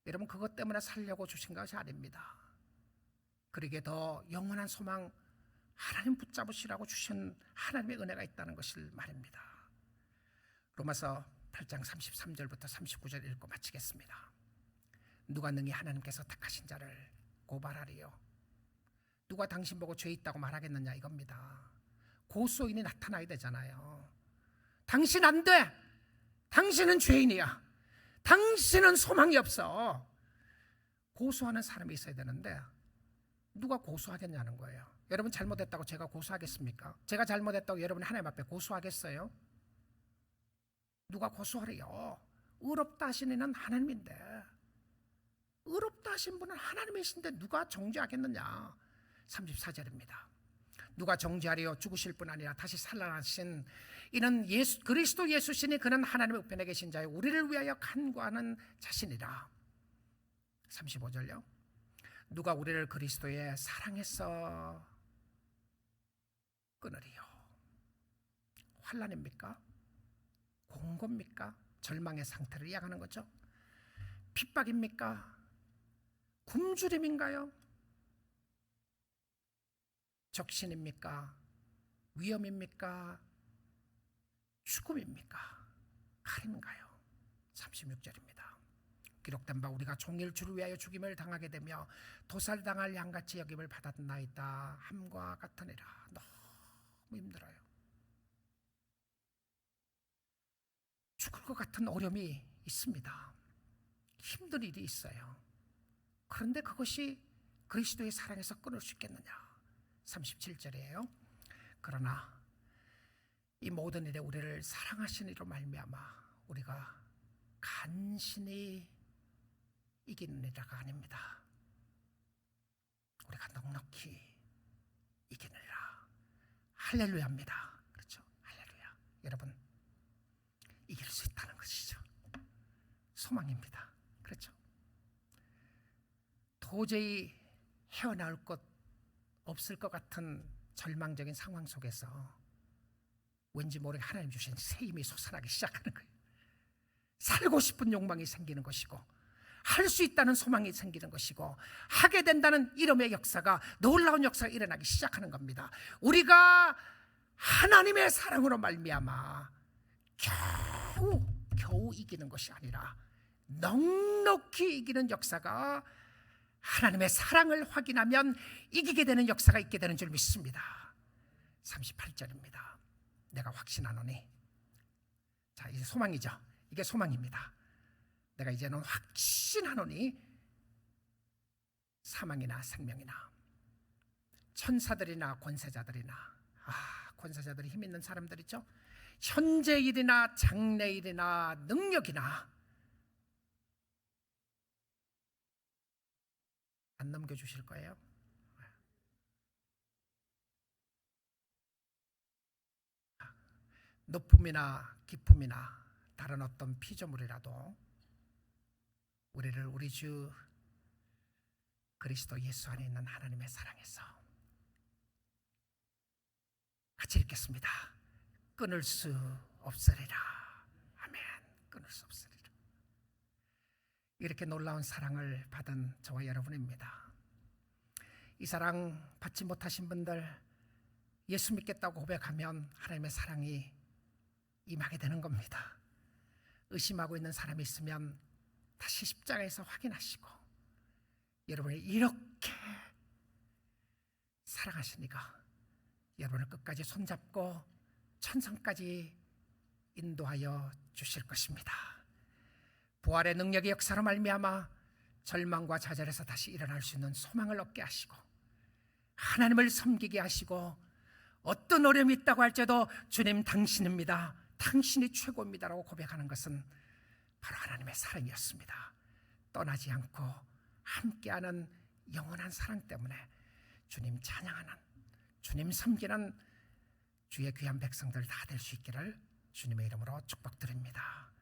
여러분, 그것 때문에 살려고 주신 것이 아닙니다. 그러기에 더 영원한 소망, 하나님 붙잡으시라고 주신 하나님의 은혜가 있다는 것을 말입니다. 로마서 8장 33절부터 39절 읽고 마치겠습니다. 누가 능히 하나님께서 택하신 자를 고발하리요? 누가 당신 보고 죄 있다고 말하겠느냐, 이겁니다. 고소인이 나타나야 되잖아요. 당신 안 돼. 당신은 죄인이야. 당신은 소망이 없어. 고소하는 사람이 있어야 되는데 누가 고소하겠냐는 거예요. 여러분 잘못했다고 제가 고소하겠습니까? 제가 잘못했다고 여러분이 하나님 앞에 고소하겠어요? 누가 고소하래요? 의롭다 하신 이는 하나님인데, 의롭다 하신 분은 하나님이신데 누가 정죄하겠느냐. 34절입니다. 누가 정죄하리요? 죽으실 뿐 아니라 다시 살아나신 이는 그리스도 예수시니 그는 하나님의 우편에 계신 자요 우리를 위하여 간구하는 자신이라. 35절요. 누가 우리를 그리스도의 사랑에서 끊으리요? 환난입니까? 공고입니까? 절망의 상태를 이야기하는 거죠. 핍박입니까? 굶주림인가요? 적신입니까? 위험입니까? 죽음입니까? 칼인가요? 36절입니다. 기록된 바 우리가 종일 주를 위하여 죽임을 당하게 되며 도살당할 양같이 여김을 받았나이다 함과 같으니라. 너무 힘들어요. 죽을 것 같은 어려움이 있습니다. 힘든 일이 있어요. 그런데 그것이 그리스도의 사랑에서 끊을 수 있겠느냐. 37절이에요. 그러나 이 모든 일에 우리를 사랑하신 이로 말미암아 우리가 간신히 이기는 이라가 아닙니다. 우리가 넉넉히 이기느니라. 할렐루야입니다. 그렇죠? 할렐루야. 여러분, 이길 수 있다는 것이죠. 소망입니다. 그렇죠? 도저히 헤어나올 것 없을 것 같은 절망적인 상황 속에서 왠지 모르게 하나님 주신 새 힘이 솟아나기 시작하는 거예요. 살고 싶은 욕망이 생기는 것이고, 할 수 있다는 소망이 생기는 것이고, 하게 된다는 이름의 역사가, 놀라운 역사가 일어나기 시작하는 겁니다. 우리가 하나님의 사랑으로 말미암아 겨우 이기는 것이 아니라 넉넉히 이기는 역사가, 하나님의 사랑을 확인하면 이기게 되는 역사가 있게 되는 줄 믿습니다. 38절입니다. 내가 확신하노니. 자, 이제 소망이죠. 이게 소망입니다. 내가 이제는 확신하노니 사망이나 생명이나 천사들이나 권세자들이나, 권세자들이 힘 있는 사람들 있죠. 현재 일이나 장래 일이나 능력이나 안 넘겨주실 거예요. 높음이나 깊음이나 다른 어떤 피조물이라도 우리를 우리 주 그리스도 예수 안에 있는 하나님의 사랑에서, 같이 읽겠습니다. 끊을 수 없으리라. 아멘. 끊을 수 없으리라. 이렇게 놀라운 사랑을 받은 저와 여러분입니다. 이 사랑 받지 못하신 분들, 예수 믿겠다고 고백하면 하나님의 사랑이 임하게 되는 겁니다. 의심하고 있는 사람이 있으면 다시 십자가에서 확인하시고, 여러분이 이렇게 사랑하시니까 여러분을 끝까지 손잡고 천상까지 인도하여 주실 것입니다. 부활의 능력의 역사로 말미암아 절망과 좌절에서 다시 일어날 수 있는 소망을 얻게 하시고, 하나님을 섬기게 하시고, 어떤 어려움이 있다고 할지라도 주님 당신입니다, 당신이 최고입니다라고 고백하는 것은 바로 하나님의 사랑이었습니다. 떠나지 않고 함께하는 영원한 사랑 때문에 주님 찬양하는, 주님 섬기는 주의 귀한 백성들 다 될 수 있기를 주님의 이름으로 축복드립니다.